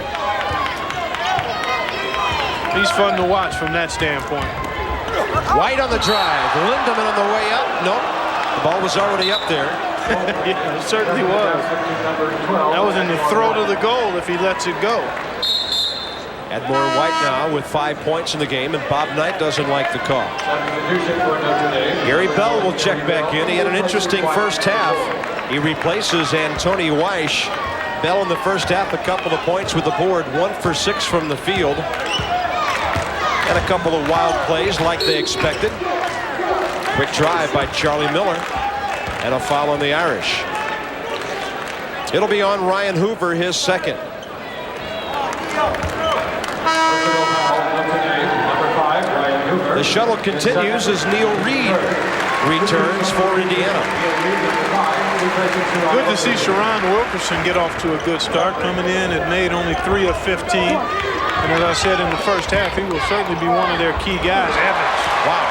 [SPEAKER 5] He's fun to watch from that standpoint.
[SPEAKER 1] White on the drive. Lindemann on the way up. Nope. The ball was already up there.
[SPEAKER 5] Yeah, it certainly was. That was in the throat of the goal if he lets it go.
[SPEAKER 1] Admore White now with 5 points in the game, and Bob Knight doesn't like the call. Gary Bell will check back in. He had an interesting first half. He replaces Antoni Weish. Bell in the first half, a couple of points with the board, 1 for 6 from the field. And a couple of wild plays like they expected. Quick drive by Charlie Miller, and a foul on the Irish. It'll be on Ryan Hoover, his second. The shuttle continues as Neil Reed returns for Indiana.
[SPEAKER 5] Good to see Sharon Wilkerson get off to a good start, coming in and made only 3 of 15. And as I said in the first half, he will certainly be one of their key guys. Evans.
[SPEAKER 1] Wow.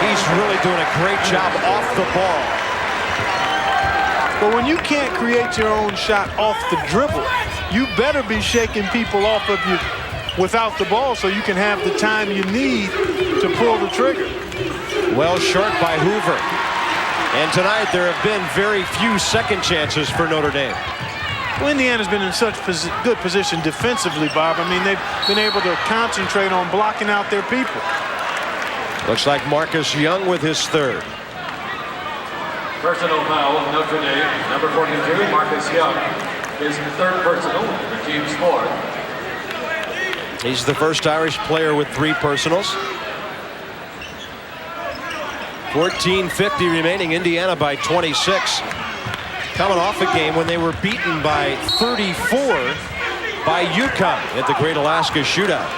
[SPEAKER 1] He's really doing a great job off the ball.
[SPEAKER 5] But when you can't create your own shot off the dribble, you better be shaking people off of you without the ball so you can have the time you need to pull the trigger.
[SPEAKER 1] Well short by Hoover. And tonight there have been very few second chances for Notre Dame.
[SPEAKER 5] Well, Indiana's been in such good position defensively, Bob. I mean, they've been able to concentrate on blocking out their people.
[SPEAKER 1] Looks like Marcus Young with his third.
[SPEAKER 3] Personal foul, Notre Dame, number 42, Marcus Young. His third personal, the team's fourth.
[SPEAKER 1] He's the first Irish player with 3 personals. 14:50 remaining, Indiana by 26. Coming off a game when they were beaten by 34 by UConn at the Great Alaska Shootout.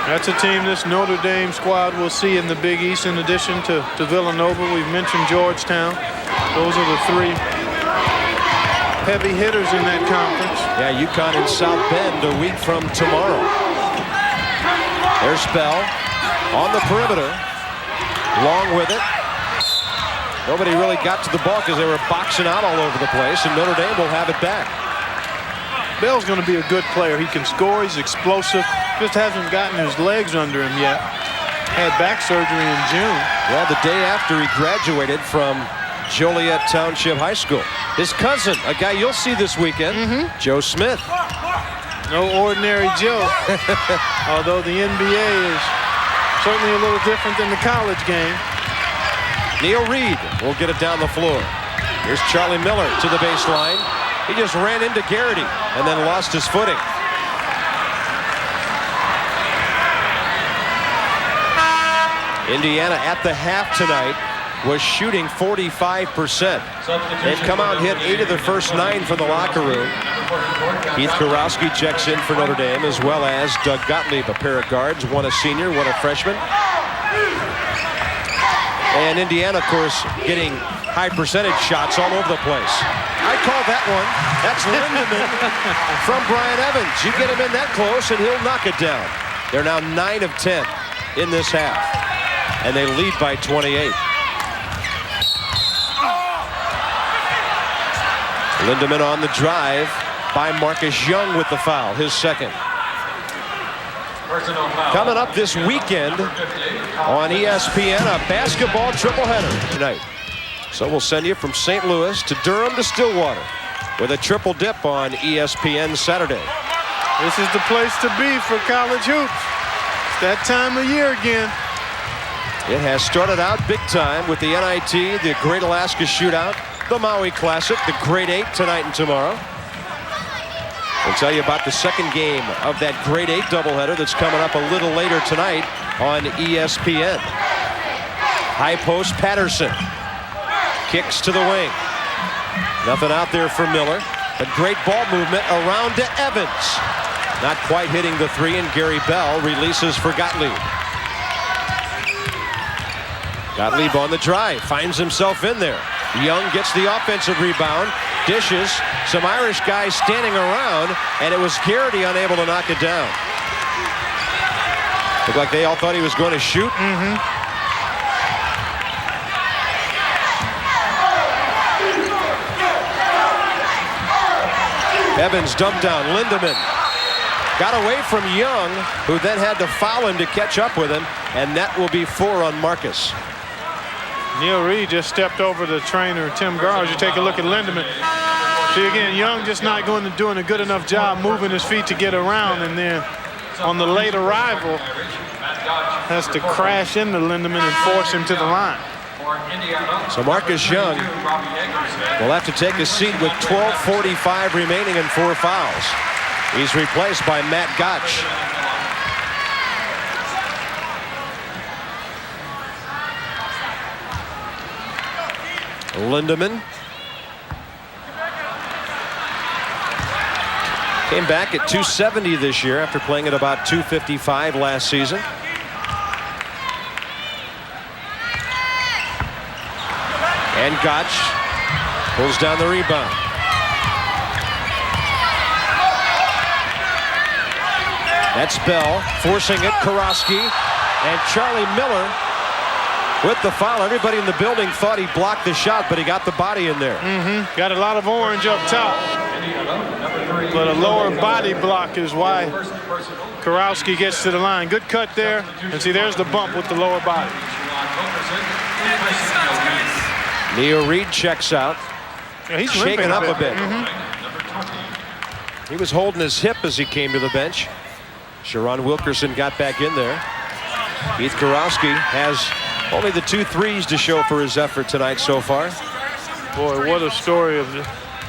[SPEAKER 5] That's a team this Notre Dame squad will see in the Big East in addition to Villanova. We've mentioned Georgetown. Those are the three heavy hitters in that conference.
[SPEAKER 1] Yeah, UConn in South Bend a week from tomorrow. There's Bell on the perimeter. Long with it. Nobody really got to the ball because they were boxing out all over the place, and Notre Dame will have it back.
[SPEAKER 5] Bell's going to be a good player. He can score. He's explosive. Just hasn't gotten his legs under him yet. Had back surgery in June.
[SPEAKER 1] Well, the day after he graduated from Joliet Township High School. His cousin, a guy you'll see this weekend, Joe Smith.
[SPEAKER 5] No ordinary Joe. Although the NBA is certainly a little different than the college game.
[SPEAKER 1] Neil Reed will get it down the floor. Here's Charlie Miller to the baseline. He just ran into Garrity and then lost his footing. Indiana at the half tonight was shooting 45%. They've come out and hit 8 of their first 9 from the locker room. Keith Karowski checks in for Notre Dame, as well as Doug Gottlieb, a pair of guards, one a senior, one a freshman. And Indiana, of course, getting high percentage shots all over the place. I call that one. That's Lindemann from Brian Evans. You get him in that close and he'll knock it down. They're now 9 of 10 in this half, and they lead by 28. Lindemann on the drive by Marcus Young with the foul, his second. Coming up this weekend on ESPN, a basketball tripleheader tonight. So we'll send you from St. Louis to Durham to Stillwater with a triple dip on ESPN Saturday.
[SPEAKER 5] This is the place to be for college hoops. It's that time of year again.
[SPEAKER 1] It has started out big time with the NIT, the Great Alaska Shootout, the Maui Classic, the Grade 8 tonight and tomorrow. We'll tell you about the second game of that Grade 8 doubleheader that's coming up a little later tonight on ESPN. High post Patterson. Kicks to the wing. Nothing out there for Miller. But great ball movement around to Evans. Not quite hitting the three, and Gary Bell releases for Gottlieb. Gottlieb on the drive. Finds himself in there. Young gets the offensive rebound. Dishes. Some Irish guys standing around, and it was Garrity unable to knock it down. Looked like they all thought he was going to shoot. Evans dumped down. Lindemann got away from Young, who then had to foul him to catch up with him, and that will be 4 on Marcus.
[SPEAKER 5] Neil Reed just stepped over the trainer, Tim Garza. You take a look at Lindemann. See, again, Young just not doing a good enough job moving his feet to get around, and then on the late arrival has to crash into Lindemann and force him to the line.
[SPEAKER 1] So Marcus Young will have to take a seat with 12:45 remaining and 4 fouls. He's replaced by Matt Gotch. Lindemann came back at 270 this year after playing at about 255 last season. And Gotch pulls down the rebound. That's Bell forcing it. Karowski and Charlie Miller with the foul. Everybody in the building thought he blocked the shot, but he got the body in there.
[SPEAKER 5] Got a lot of orange up top, but a lower body block is why Karowski gets to the line. Good cut there, and see, there's the bump with the lower body.
[SPEAKER 1] Neil Reed checks out.
[SPEAKER 5] Yeah, he's
[SPEAKER 1] shaken up a bit.
[SPEAKER 5] Mm-hmm.
[SPEAKER 1] He was holding his hip as he came to the bench. Sharon Wilkerson got back in there. Keith Karowski has only the 2 threes to show for his effort tonight so far.
[SPEAKER 5] Boy, what a story of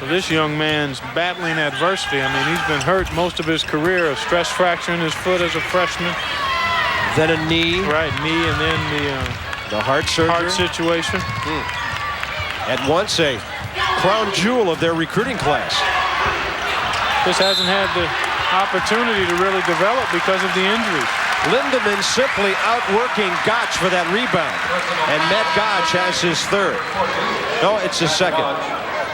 [SPEAKER 5] this young man's battling adversity. I mean, he's been hurt most of his career, a stress fracture in his foot as a freshman.
[SPEAKER 1] Then a knee.
[SPEAKER 5] Right, knee, and then
[SPEAKER 1] the heart surgery.
[SPEAKER 5] Heart situation.
[SPEAKER 1] At once a crown jewel of their recruiting class.
[SPEAKER 2] Just hasn't had the opportunity to really develop because of the injuries.
[SPEAKER 1] Lindemann simply outworking Gotch for that rebound. And Matt Gotch has his third. No, it's his second.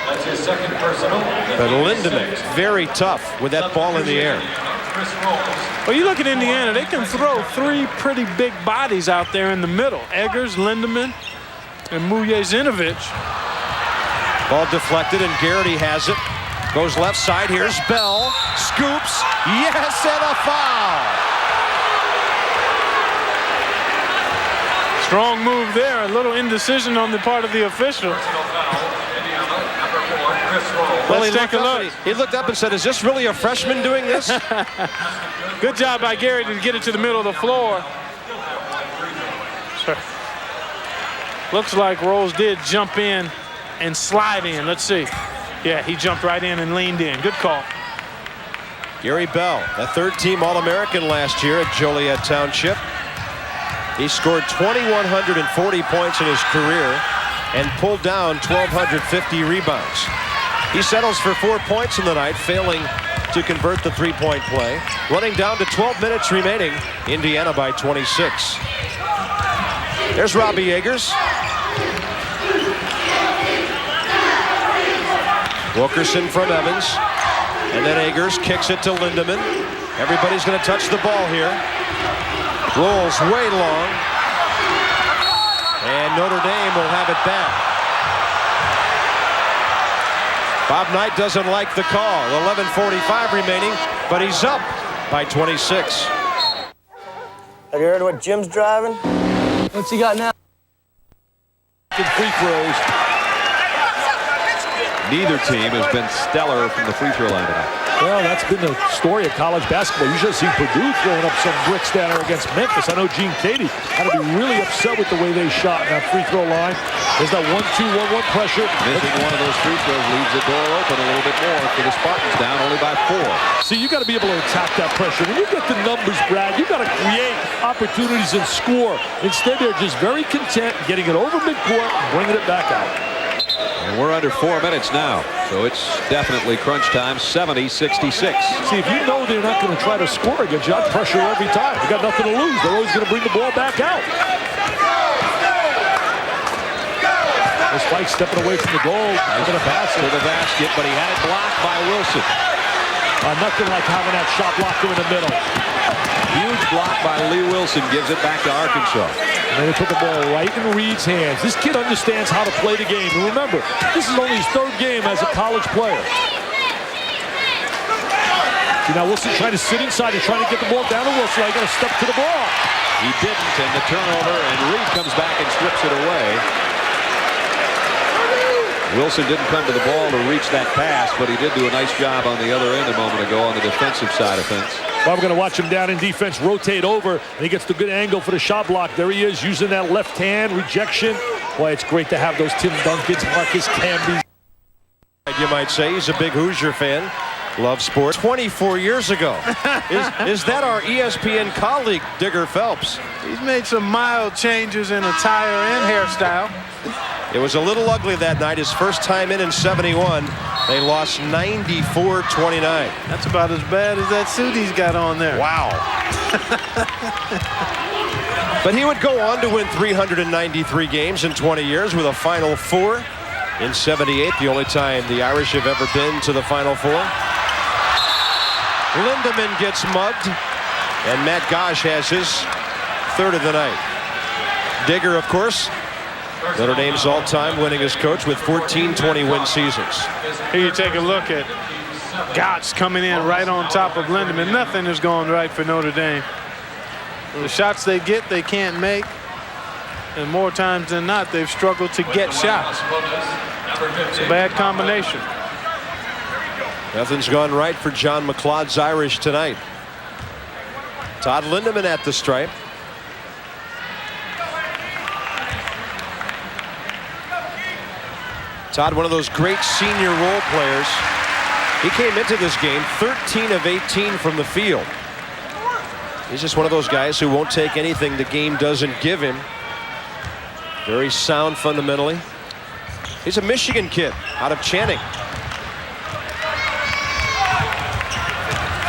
[SPEAKER 3] That's his second personal.
[SPEAKER 1] But Lindemann, very tough with that ball in the air.
[SPEAKER 2] Well, you look at Indiana, they can throw three pretty big bodies out there in the middle. Eggers, Lindemann, and Mujezinovic.
[SPEAKER 1] Ball deflected, and Garrity has it. Goes left side. Here's Bell. Scoops. Yes, and a foul.
[SPEAKER 2] Strong move there. A little indecision on the part of the official.
[SPEAKER 1] Well,
[SPEAKER 2] Let's take a look.
[SPEAKER 1] He looked up and said, is this really a freshman doing this?
[SPEAKER 2] Good job by Garrity to get it to the middle of the floor. Sure. Looks like Rose did jump in and slide in. Let's see. Yeah, he jumped right in and leaned in. Good call.
[SPEAKER 1] Gary Bell, the third-team All-American last year at Joliet Township. He scored 2,140 points in his career and pulled down 1,250 rebounds. He settles for 4 points in the night, failing to convert the three-point play. Running down to 12 minutes remaining, Indiana by 26. There's Robbie Eggers. Wilkerson from Evans. And then Eggers kicks it to Lindemann. Everybody's going to touch the ball here. Rolls way long. And Notre Dame will have it back. Bob Knight doesn't like the call. 11:45 remaining, but he's up by 26.
[SPEAKER 6] Have you heard what Jim's driving? What's he got now?
[SPEAKER 7] Free throws. Neither team has been stellar from the free throw line tonight.
[SPEAKER 8] Well, that's been the story of college basketball. You should have seen Purdue throwing up some bricks down there against Memphis. I know Gene Cady had to be really upset with the way they shot in that free throw line. There's that 1-2-1-1 pressure.
[SPEAKER 7] Missing one of those free throws leaves the door open a little bit more for the Spartans, down only by 4.
[SPEAKER 8] See, you got to be able to attack that pressure. When you get the numbers, Brad, you got to create opportunities and score. Instead, they're just very content getting it over midcourt and bringing it back out.
[SPEAKER 7] And we're under 4 minutes now, so it's definitely crunch time. 70-66.
[SPEAKER 8] See, if you know they're not going to try to score against you, I'd pressure every time. They got nothing to lose. They're always going to bring the ball back out. This Spike stepping away from the goal.
[SPEAKER 7] Nice pass to the basket, but he had it blocked by Wilson.
[SPEAKER 8] Nothing like having that shot blocked in the middle.
[SPEAKER 7] Huge block by Lee Wilson gives it back to Arkansas.
[SPEAKER 8] And they put the ball right in Reed's hands. This kid understands how to play the game. And remember, this is only his third game as a college player. See, now Wilson trying to sit inside. He's trying to get the ball down to Wilson. I got to step to the ball.
[SPEAKER 7] He didn't, and the turnover, and Reed comes back and strips it away. Wilson didn't come to the ball to reach that pass, but he did do a nice job on the other end a moment ago on the defensive side of things.
[SPEAKER 8] Well, we're going to watch him down in defense, rotate over, and he gets the good angle for the shot block. There he is, using that left hand, rejection. Boy, it's great to have those Tim Duncans, Marcus Camby.
[SPEAKER 1] You might say he's a big Hoosier fan. Loves sports. 24 years ago. Is that our ESPN colleague, Digger Phelps?
[SPEAKER 4] He's made some mild changes in attire and hairstyle.
[SPEAKER 1] It was a little ugly that night. His first time in 71. They lost 94-29.
[SPEAKER 4] That's about as bad as that suit he's got on there.
[SPEAKER 1] Wow. But he would go on to win 393 games in 20 years with a Final Four in 78, the only time the Irish have ever been to the Final Four. Lindemann gets mugged, and Matt Gotch has his third of the night. Digger, of course, Notre Dame's all-time winningest coach with 14 20-win seasons.
[SPEAKER 2] Here you take a look at Gotch coming in right on top of Lindemann. Nothing is going right for Notre Dame. The shots they get, they can't make. And more times than not, they've struggled to get shots. It's a bad combination.
[SPEAKER 1] Nothing's gone right for John MacLeod's Irish tonight. Todd Lindemann at the stripe. Todd, one of those great senior role players. He came into this game 13 of 18 from the field. He's just one of those guys who won't take anything the game doesn't give him. Very sound fundamentally. He's a Michigan kid out of Channing.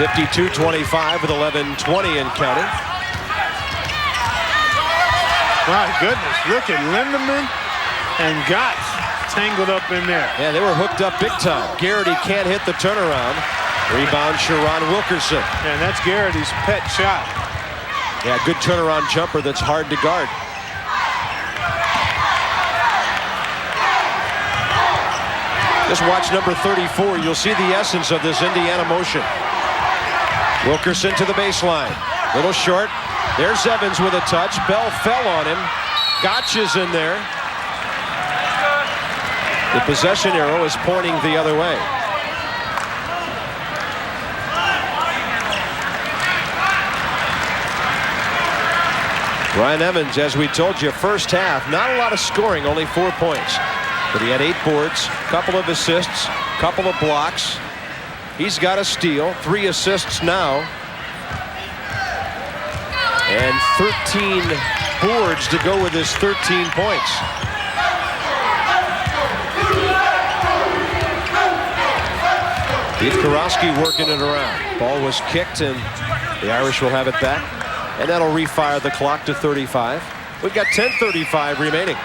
[SPEAKER 1] 52-25 with 11:20 in counting.
[SPEAKER 4] My goodness, look at Lindemann and Gotch tangled up in there.
[SPEAKER 1] Yeah, they were hooked up big time. Garrity can't hit the turnaround. Rebound, Sharon Wilkerson.
[SPEAKER 4] And that's Garrity's pet shot.
[SPEAKER 1] Yeah, good turnaround jumper that's hard to guard. Just watch number 34. You'll see the essence of this Indiana motion. Wilkerson to the baseline. Little short. There's Evans with a touch. Bell fell on him. Gotch is in there. The possession arrow is pointing the other way. Brian Evans, as we told you, first half, not a lot of scoring, only 4 points. But he had 8 boards, couple of assists, couple of blocks. He's got a steal, 3 assists now. And 13 boards to go with his 13 points. Steve Karowski working it around. Ball was kicked and the Irish will have it back. And that'll refire the clock to 35. We've got 10:35 remaining.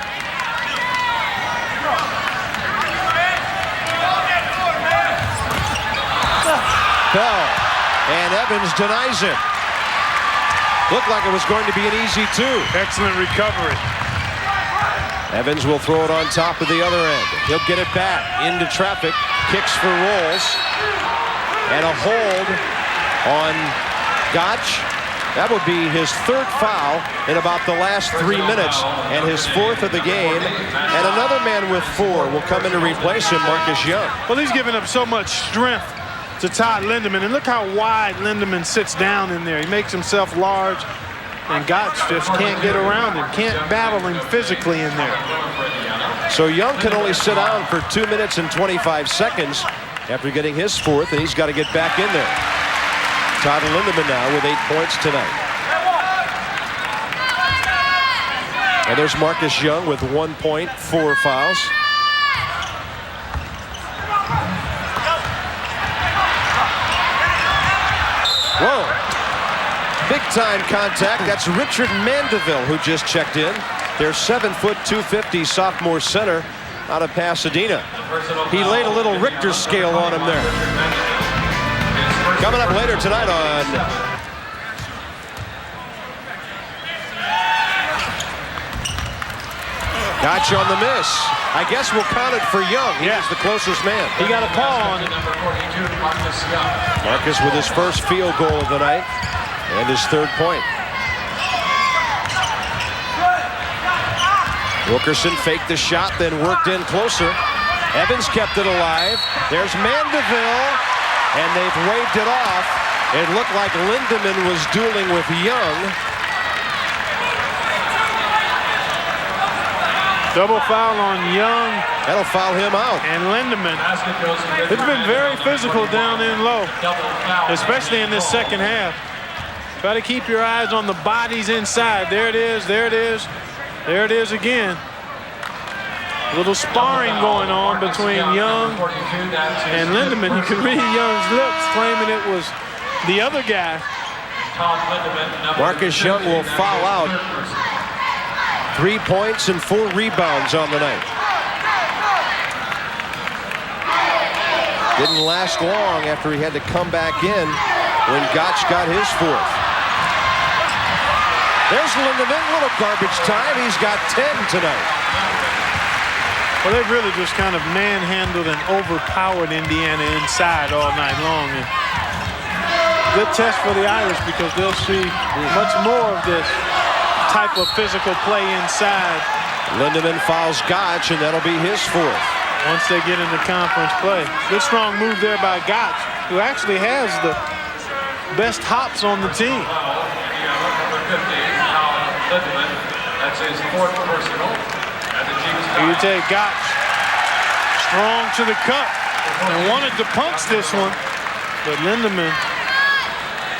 [SPEAKER 1] Bell, and Evans denies it. Looked like it was going to be an easy 2.
[SPEAKER 4] Excellent recovery.
[SPEAKER 1] Evans will throw it on top of the other end. He'll get it back into traffic, kicks for rolls, and a hold on Gotch. That would be his 3rd foul in about the last 3 minutes and his 4th of the game. And another man with 4 will come in to replace him, Marcus Young.
[SPEAKER 4] Well, he's giving up so much strength to Todd Lindemann. And look how wide Lindemann sits down in there. He makes himself large. And Gotch just can't get around him, can't battle him physically in there.
[SPEAKER 1] So Young can only sit down for 2 minutes and 25 seconds after getting his 4th, and he's got to get back in there. Todd Lindemann now with 8 points tonight. And there's Marcus Young with 1 point, 4 fouls. Whoa. Big time contact. That's Richard Mandeville who just checked in. Their 7-foot, 250 sophomore center out of Pasadena. He laid a little Richter scale on him there. Coming up later tonight on Gotch on the miss. I guess we'll count it for Young. He was the closest man.
[SPEAKER 4] He got a call on it.
[SPEAKER 1] Marcus with his first field goal of the night and his 3rd point. Wilkerson faked the shot, then worked in closer. Evans kept it alive. There's Mandeville, and they've waved it off. It looked like Lindemann was dueling with Young.
[SPEAKER 4] Double foul on Young.
[SPEAKER 1] That'll foul him out.
[SPEAKER 4] And Lindemann. It's been very physical down in low, especially in this second half. Try to keep your eyes on the bodies inside. There it is, there it is. There it is again. A little sparring going on between Young and Lindemann. You can read Young's lips claiming it was the other guy.
[SPEAKER 1] Marcus Young will foul out. 3 points and 4 rebounds on the night. Didn't last long after he had to come back in when Gotch got his 4th. There's Lindemann, little garbage time. He's got 10 tonight.
[SPEAKER 4] Well, they've really just kind of manhandled and overpowered Indiana inside all night long. And good test for the Irish because they'll see much more of this type of physical play inside.
[SPEAKER 1] Lindemann fouls Gotch, and that'll be his 4th.
[SPEAKER 4] Once they get into conference play. Good strong move there by Gotch, who actually has the best hops on the team.
[SPEAKER 3] That's his 4th personal.
[SPEAKER 4] Here you take Gotch. Strong to the cup. And wanted to punch this one. But Lindemann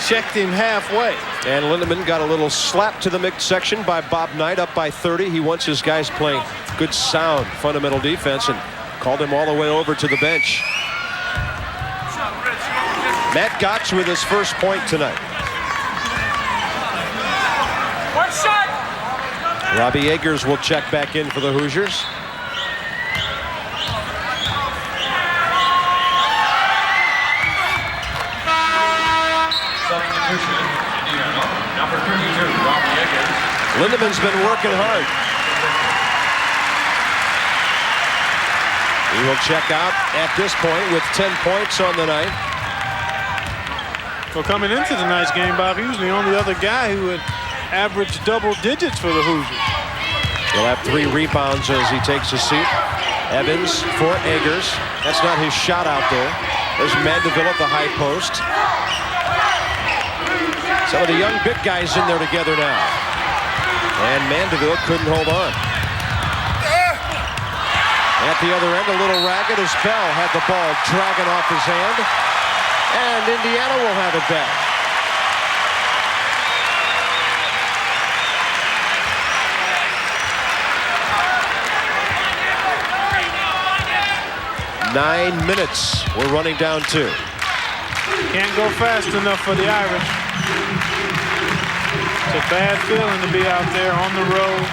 [SPEAKER 4] checked him halfway.
[SPEAKER 1] And Lindemann got a little slap to the midsection by Bob Knight, up by 30. He wants his guys playing good, sound, fundamental defense, and called him all the way over to the bench. Matt Gotch with his first point tonight.
[SPEAKER 9] One shot.
[SPEAKER 1] Robbie Eggers will check back in for the Hoosiers.
[SPEAKER 3] Substitution, Indiana, number 32, Robbie Eggers.
[SPEAKER 1] Lindemann's been working hard. He will check out at this point with 10 points on the night.
[SPEAKER 5] Well, coming into tonight's game, Bob, he was the only other guy who had averaged double digits for the Hoosiers.
[SPEAKER 1] He'll have 3 rebounds as he takes a seat. Evans for Eggers. That's not his shot out there. There's Mandeville at the high post. Some of the young big guys in there together now. And Mandeville couldn't hold on. At the other end, a little ragged as Bell had the ball dragging off his hand. And Indiana will have it back. Nine minutes. We're running down 2.
[SPEAKER 5] Can't go fast enough for the Irish. It's a bad feeling to be out there on the road,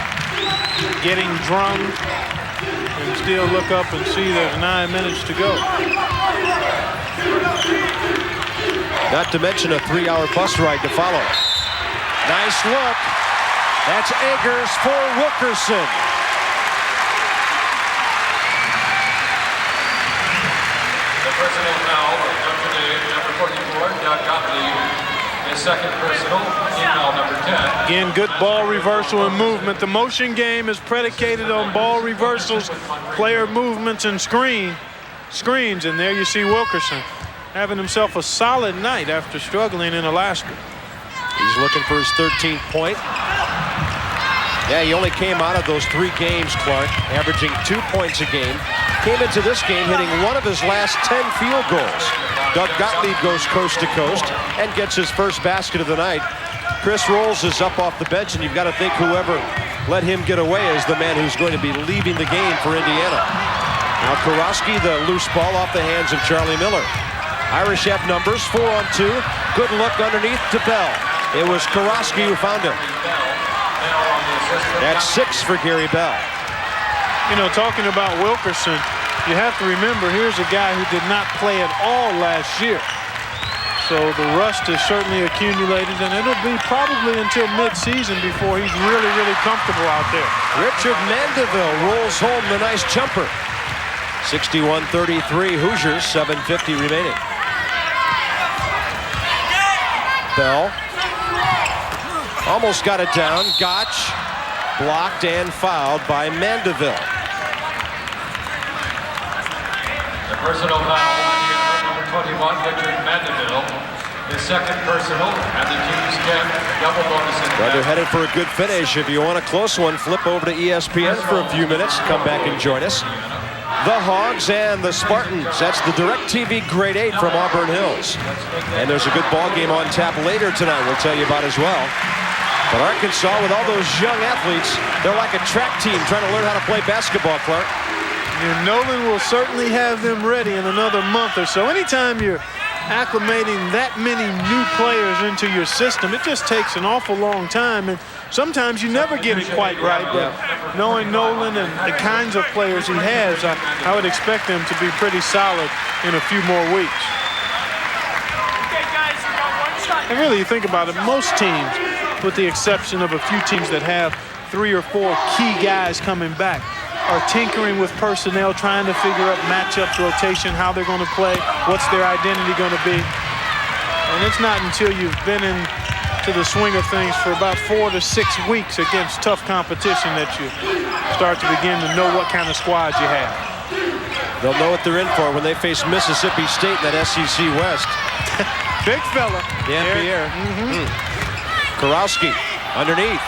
[SPEAKER 5] getting drummed, and still look up and see there's 9 minutes to go.
[SPEAKER 1] Not to mention a 3-hour bus ride to follow. Nice look. That's Eggers for Wilkerson.
[SPEAKER 3] The personal foul of Notre Dame, number 44, Doug Gottlieb. His second personal, foul number 10.
[SPEAKER 5] Again, good ball reversal and movement. The motion game is predicated on ball reversals, player movements, and screens. And there you see Wilkerson having himself a solid night after struggling in Alaska.
[SPEAKER 1] He's looking for his 13th point. Yeah, he only came out of those 3 games, Clark, averaging 2 points a game. Came into this game hitting 1 of his last 10 field goals. Doug Gottlieb goes coast to coast and gets his first basket of the night. Chris Rolls is up off the bench, and you've got to think whoever let him get away is the man who's going to be leaving the game for Indiana. Now Karofsky, the loose ball off the hands of Charlie Miller. Irish have numbers, 4 on 2. Good look underneath to Bell. It was Karofsky who found him. That's 6 for Gary Bell.
[SPEAKER 5] You know, talking about Wilkerson, you have to remember here's a guy who did not play at all last year. So the rust is certainly accumulated, and it'll be probably until mid-season before he's really comfortable out there.
[SPEAKER 1] Richard Mandeville rolls home the nice jumper. 61-33 Hoosiers, 7:50 remaining. Bell almost got it down. Gotch blocked and fouled by Mandeville.
[SPEAKER 3] The personal foul on number 21, Richard Mandeville. His second personal, and the teams get double bonus in
[SPEAKER 1] Well, they're headed for a good finish. If you want a close one, flip over to ESPN for a few minutes. Come back and join us. The Hogs and the Spartans. That's the DirecTV Grade 8 from Auburn Hills. And there's a good ball game on tap later tonight we'll tell you about as well. But Arkansas, with all those young athletes, they're like a track team trying to learn how to play basketball, Clark.
[SPEAKER 5] And Nolan will certainly have them ready in another month or so. Anytime you're acclimating that many new players into your system, it just takes an awful long time, and sometimes you never get it quite right. But knowing Nolan and the kinds of players he has, I would expect them to be pretty solid in a few more weeks. And really, you think about it, most teams, with the exception of a few teams that have 3 or 4 key guys coming back, are tinkering with personnel, trying to figure out matchups, rotation, how they're going to play, what's their identity going to be. And it's not until you've been into the swing of things for about 4 to 6 weeks against tough competition that you start to begin to know what kind of squad you have.
[SPEAKER 1] They'll know what they're in for when they face Mississippi State in that SEC West.
[SPEAKER 5] Big fella.
[SPEAKER 1] Dan Pierre. Karofsky underneath.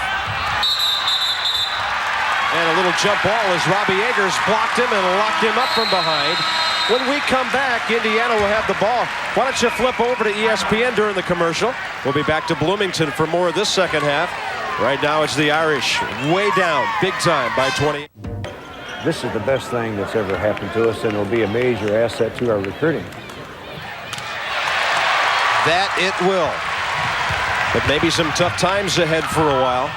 [SPEAKER 1] And a little jump ball as Robbie Eggers blocked him and locked him up from behind. When we come back, Indiana will have the ball. Why don't you flip over to ESPN during the commercial? We'll be back to Bloomington for more of this second half. Right now it's the Irish way down, big time by 20.
[SPEAKER 10] This is the best thing that's ever happened to us, and it'll be a major asset to our recruiting.
[SPEAKER 1] That it will. But maybe some tough times ahead for a while.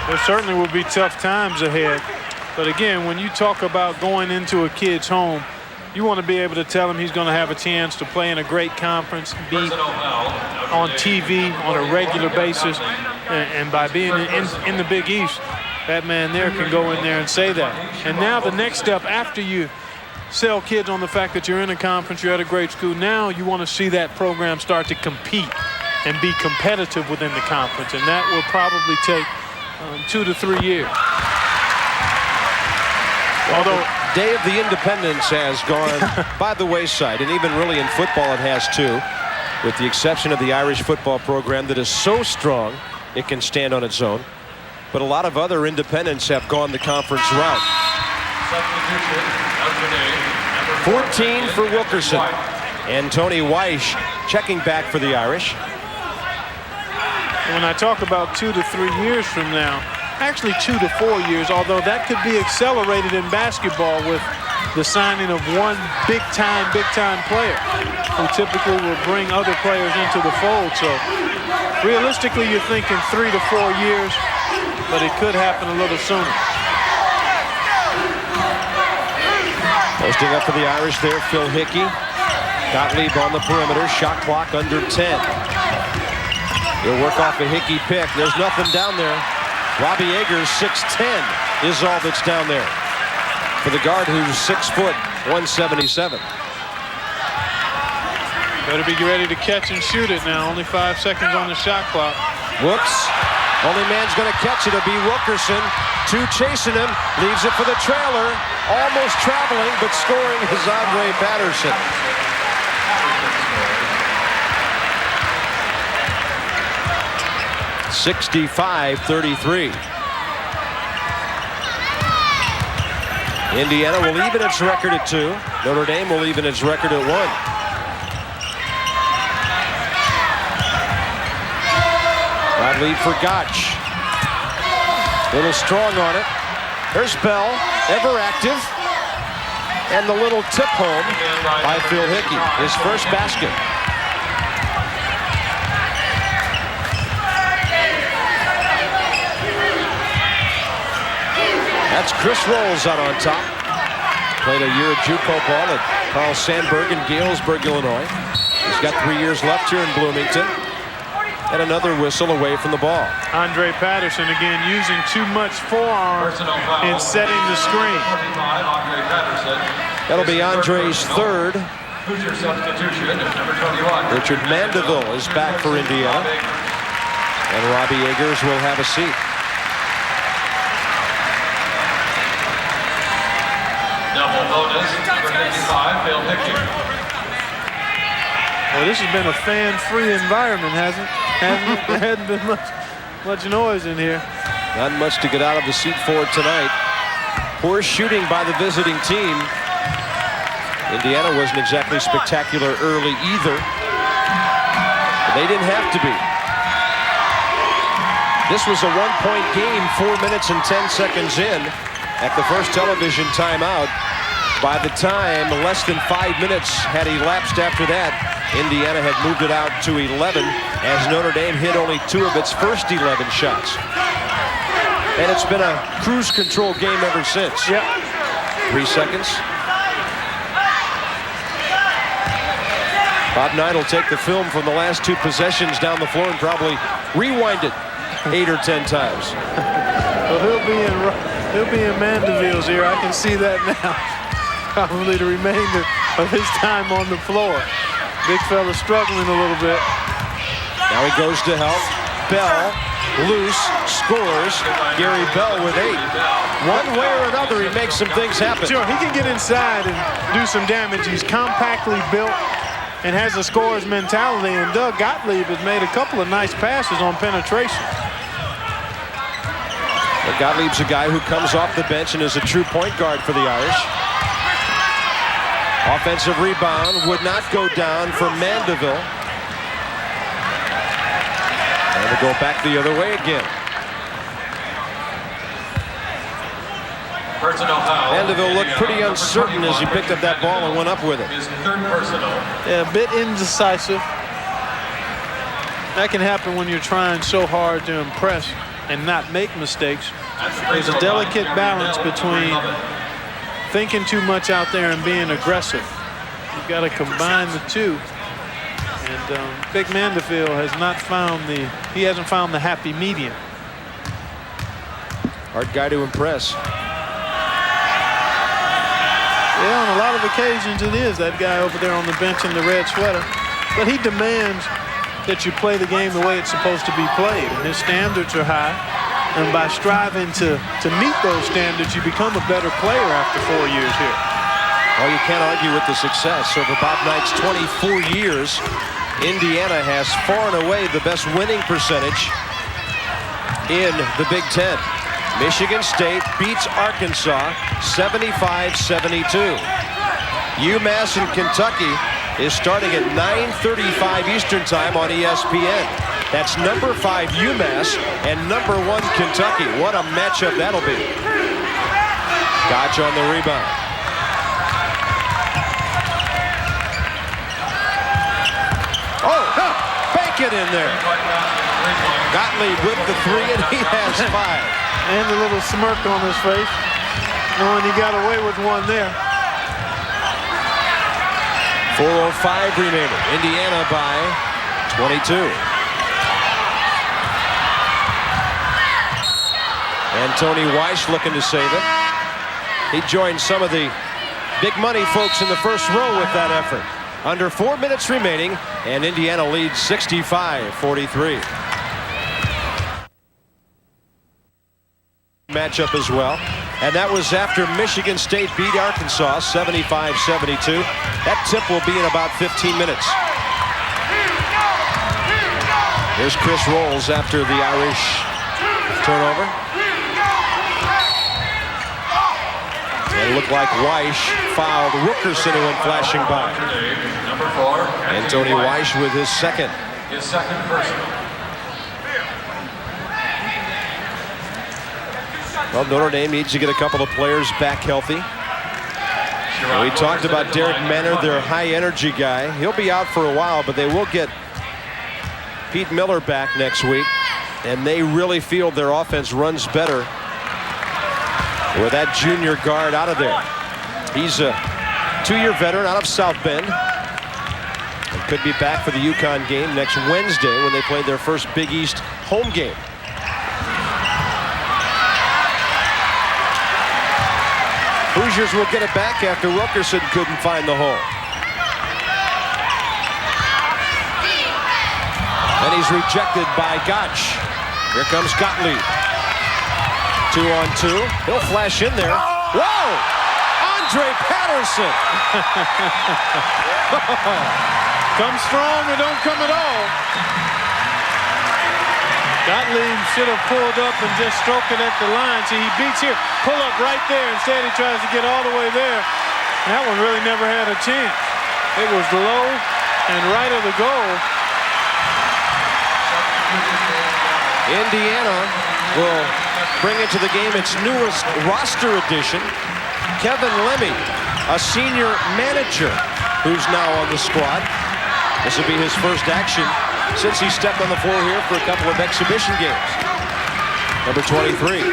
[SPEAKER 5] There certainly will be tough times ahead. But again, when you talk about going into a kid's home, you want to be able to tell him he's going to have a chance to play in a great conference, be on TV on a regular basis, and by being in the Big East, that man there can go in there and say that. And now the next step after you sell kids on the fact that you're in a conference, you're at a great school, now you want to see that program start to compete and be competitive within the conference, and that will probably take 2 to 3 years.
[SPEAKER 1] Although Day of the Independence has gone by the wayside, and even really in football it has too, with the exception of the Irish football program that is so strong it can stand on its own. But a lot of other independents have gone the conference route. 14 for Wilkerson. And Tony Weish checking back for the Irish.
[SPEAKER 5] When I talk about 2 to 3 years from now, actually 2 to 4 years, although that could be accelerated in basketball with the signing of one big-time player who typically will bring other players into the fold. So realistically, you're thinking 3 to 4 years, but it could happen a little sooner.
[SPEAKER 1] Posting up for the Irish there, Phil Hickey. Gottlieb on the perimeter, shot clock under 10. He'll work off a Hickey pick. There's nothing down there. Robbie Agers, 6'10", is all that's down there for the guard who's 6 foot, 177.
[SPEAKER 5] Better be ready to catch and shoot it now. Only 5 seconds on the shot clock.
[SPEAKER 1] Whoops. Only man's going to catch it. It'll be Wilkerson. 2 chasing him. Leaves it for the trailer. Almost traveling, but scoring is Andre Patterson. (65-33). Indiana will even its record at 2. Notre Dame will even its record at 1. Lead for Gotch. Little strong on it. There's Bell, ever active. And the little tip home by Phil Hickey, his first basket. That's Chris Rolls out on top. Played a year of JUCO ball at Carl Sandburg in Galesburg, Illinois. He's got 3 years left here in Bloomington. And another whistle away from the ball.
[SPEAKER 5] Andre Patterson again using too much forearm in setting the screen.
[SPEAKER 1] That'll be Andre's third. Richard Mandeville is back for Indiana. And Robbie Agers will have a seat.
[SPEAKER 3] Double bonus, number 55, Phil Hickey.
[SPEAKER 5] Well, this has been a fan-free environment, hasn't it? There hadn't been much noise in here.
[SPEAKER 1] Not much to get out of the seat for tonight. Poor shooting by the visiting team. Indiana wasn't exactly spectacular early either. But they didn't have to be. This was a 1-point game, 4 minutes and 10 seconds in at the first television timeout. By the time less than 5 minutes had elapsed after that, Indiana had moved it out to 11 as Notre Dame hit only 2 of its first 11 shots. And it's been a cruise control game ever since.
[SPEAKER 5] Yep.
[SPEAKER 1] 3 seconds. Bob Knight will take the film from the last 2 possessions down the floor and probably rewind it 8 or 10 times.
[SPEAKER 5] Well, he'll be in Mandeville's ear. I can see that now. Probably the remainder of his time on the floor. Big fella struggling a little bit.
[SPEAKER 1] Now he goes to help. Bell, loose, scores. Gary Bell with 8. One way or another, he makes some things happen.
[SPEAKER 5] Sure, he can get inside and do some damage. He's compactly built and has a scorer's mentality. And Doug Gottlieb has made a couple of nice passes on penetration.
[SPEAKER 1] But Gottlieb's a guy who comes off the bench and is a true point guard for the Irish. Offensive rebound would not go down for Mandeville. And we'll go back the other way again.
[SPEAKER 3] Personal foul.
[SPEAKER 1] Mandeville looked pretty uncertain as he picked up that ball and went up with it.
[SPEAKER 3] His third personal.
[SPEAKER 5] Yeah, a bit indecisive. That can happen when you're trying so hard to impress and not make mistakes. There's a delicate balance between thinking too much out there and being aggressive. You've got to combine the two. And Big Mandeville has not found he hasn't found the happy medium.
[SPEAKER 1] Hard guy to impress.
[SPEAKER 5] Yeah, on a lot of occasions it is that guy over there on the bench in the red sweater. But he demands that you play the game the way it's supposed to be played. And his standards are high. And by striving to meet those standards, you become a better player after 4 years here.
[SPEAKER 1] Well, you can't argue with the success. Over Bob Knight's 24 years, Indiana has far and away the best winning percentage in the Big Ten. Michigan State beats Arkansas 75-72. UMass and Kentucky is starting at 9:35 Eastern Time on ESPN. That's number 5 UMass and number 1 Kentucky. What a matchup that'll be. Gotch on the rebound. Oh, bank it in there. Gottlieb with the 3, and he has 5.
[SPEAKER 5] And a little smirk on his face, knowing he got away with one there.
[SPEAKER 1] 4:05 remaining. Indiana by 22. And Tony Weiss looking to save it. He joined some of the big money folks in the first row with that effort. Under 4 minutes remaining, and Indiana leads 65-43. Matchup as well, and that was after Michigan State beat Arkansas 75-72. That tip will be in about 15 minutes. Here's Chris Rolls after the Irish turnover. And it looked like Weiss fouled Wilkerson, who went flashing by.
[SPEAKER 3] Number 4.
[SPEAKER 1] And Tony Weiss with his second.
[SPEAKER 3] His second personal.
[SPEAKER 1] Well, Notre Dame needs to get a couple of players back healthy. We talked about Derek Manor, their high-energy guy. He'll be out for a while, but they will get Pete Miller back next week. And they really feel their offense runs better with that junior guard out of there. He's a 2-year veteran out of South Bend. And could be back for the UConn game next Wednesday when they play their first Big East home game. Hoosiers will get it back after Wilkerson couldn't find the hole. And he's rejected by Gotch. Here comes Gottlieb. 2-on-2. He'll flash in there. Whoa! Andre Patterson.
[SPEAKER 5] Come strong or don't come at all. Gottlieb should have pulled up and just stroked it at the line. See, he beats here. Pull up right there. Instead, he tries to get all the way there. That one really never had a chance. It was low and right of the goal.
[SPEAKER 1] Indiana will bring into the game its newest roster addition, Kevin Lemmy, a senior manager who's now on the squad. This will be his first action since he stepped on the floor here for a couple of exhibition games. Number 23.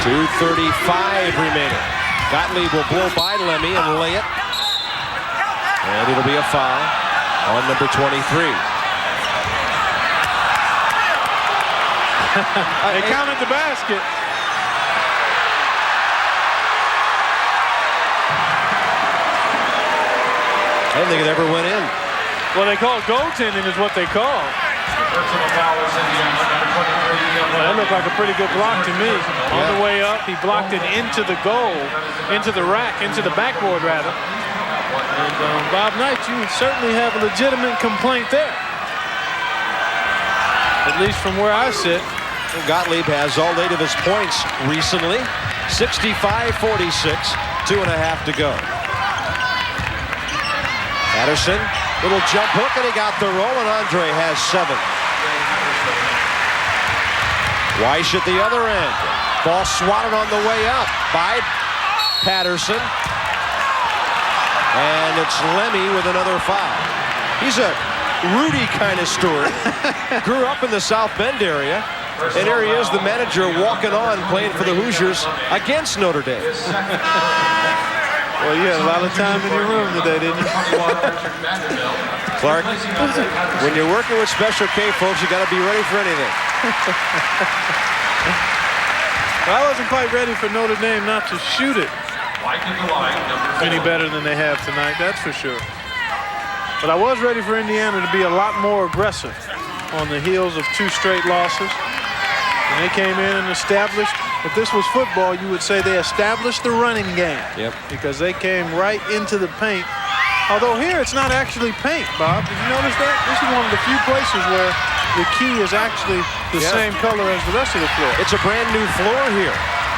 [SPEAKER 1] .235 remaining. Gottlieb will blow by Lemmy and lay it. And it'll be a foul on number 23.
[SPEAKER 5] They counted the basket.
[SPEAKER 1] I didn't think it ever went in.
[SPEAKER 5] Well, they call goaltending is what they call.
[SPEAKER 3] Personal foul is Indiana, number 23.
[SPEAKER 5] Well, that looked like a pretty good block to me. On the way up, he blocked it into the goal, into the rack, into the backboard, rather. And Bob Knight, you certainly have a legitimate complaint there. At least from where I sit.
[SPEAKER 1] Gottlieb has all 8 of his points recently. 65-46, 2.5 to go. Patterson, little jump hook, and he got the roll, and Andre has 7. Weish at the other end. Ball swatted on the way up by Patterson. And it's Lemmy with another foul. He's a Rudy kind of Stewart. Grew up in the South Bend area. And here he is, the manager, walking on, playing for the Hoosiers against Notre Dame.
[SPEAKER 5] Well, you had a lot of time in your room today, didn't you?
[SPEAKER 1] Clark, when you're working with Special K folks, you got to be ready for anything.
[SPEAKER 5] Well, I wasn't quite ready for Notre Dame not to shoot it any better than they have tonight, that's for sure. But I was ready for Indiana to be a lot more aggressive on the heels of 2 straight losses. And they came in and established, if this was football, you would say they established the running game.
[SPEAKER 1] Yep.
[SPEAKER 5] Because they came right into the paint. Although here it's not actually paint, Bob. Did you notice that? This is one of the few places where the key is actually the same color as the rest of the floor.
[SPEAKER 1] It's a brand new floor here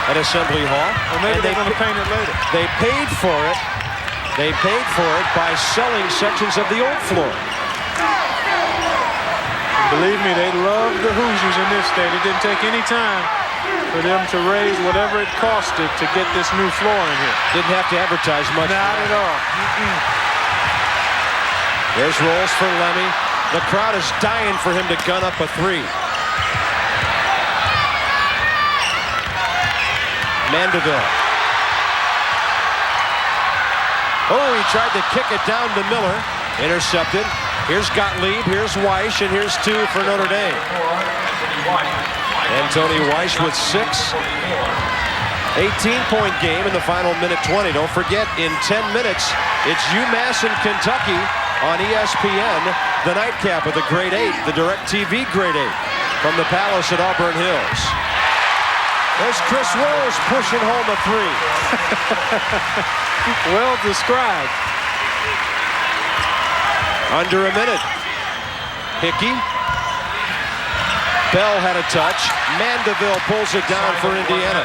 [SPEAKER 1] at Assembly Hall.
[SPEAKER 5] Well, maybe they're going to paint it later.
[SPEAKER 1] They paid for it. They paid for it by selling sections of the old floor.
[SPEAKER 5] Believe me, they love the Hoosiers in this state. It didn't take any time for them to raise whatever it costed to get this new floor in here.
[SPEAKER 1] Didn't have to advertise much.
[SPEAKER 5] Not at all.
[SPEAKER 1] There's rolls for Lemmy. The crowd is dying for him to gun up a 3. Mandeville. Oh, he tried to kick it down to Miller. Intercepted. Here's Gottlieb, here's Weish, and here's 2 for Notre Dame. Anthony Weish with 6. 18-point game in the final minute 20. Don't forget, in 10 minutes, it's UMass and Kentucky on ESPN. The nightcap of the Grade 8, the DirecTV Grade 8 from the Palace at Auburn Hills. There's Chris Rose pushing home a 3.
[SPEAKER 5] Well described.
[SPEAKER 1] Under a minute. Hickey. Bell had a touch. Mandeville pulls it down for Indiana.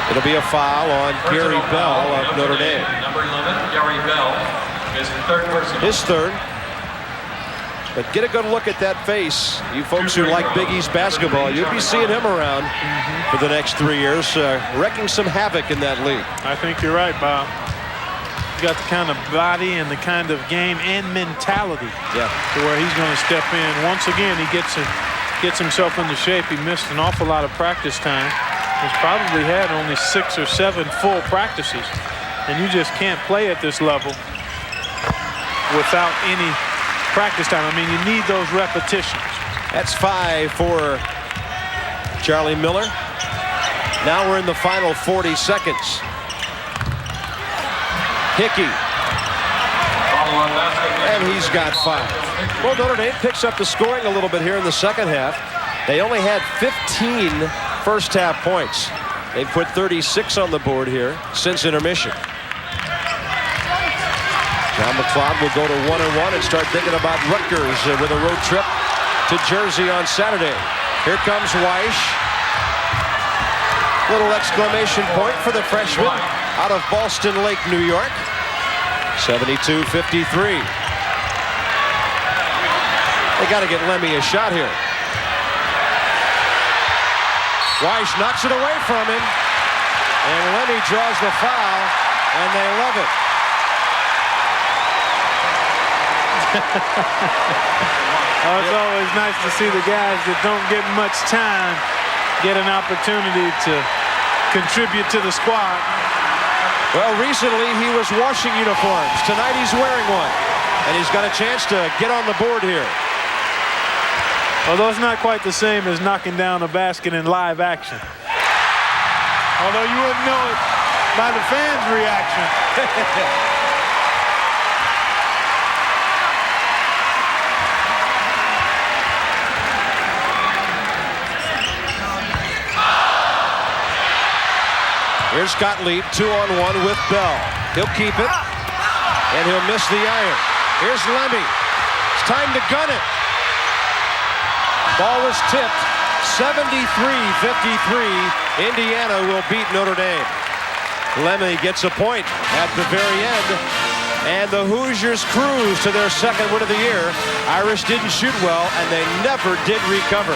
[SPEAKER 1] It'll be a foul on Gary Bell of Notre Dame.
[SPEAKER 3] Number 11, Gary Bell, his 3rd personal.
[SPEAKER 1] His 3rd. But get a good look at that face. You folks who like Big East basketball, you'll be seeing him around for the next 3 years, wrecking some havoc in that league.
[SPEAKER 5] I think you're right, Bob. He's got the kind of body and the kind of game and mentality to where he's going to step in. Once again, he gets himself into shape. He missed an awful lot of practice time. He's probably had only 6 or 7 full practices. And you just can't play at this level without any practice time. I mean, you need those repetitions.
[SPEAKER 1] That's 5 for Charlie Miller. Now we're in the final 40 seconds. Hickey. And he's got 5. Well, Notre Dame picks up the scoring a little bit here in the second half. They only had 15 first half points. They've put 36 on the board here since intermission. John MacLeod will go to 1-1 and start thinking about Rutgers with a road trip to Jersey on Saturday. Here comes Weish. Little exclamation point for the freshman out of Ballston Lake, New York. 72-53. They got to get Lemmy a shot here. Weish knocks it away from him. And Lemmy draws the foul, and they love it.
[SPEAKER 5] Oh, it's always nice to see the guys that don't get much time get an opportunity to contribute to the squad.
[SPEAKER 1] Well, recently he was washing uniforms. Tonight he's wearing one. And he's got a chance to get on the board here.
[SPEAKER 5] Although it's not quite the same as knocking down a basket in live action. Although you wouldn't know it by the fans' reaction.
[SPEAKER 1] Here's Gottlieb, 2-on-1 with Bell. He'll keep it, and he'll miss the iron. Here's Lemmy. time to gun it. Ball was tipped. 73-53. Indiana will beat Notre Dame. Lemmy gets a point at the very end. And the Hoosiers cruise to their second win of the year. Irish didn't shoot well, and they never did recover.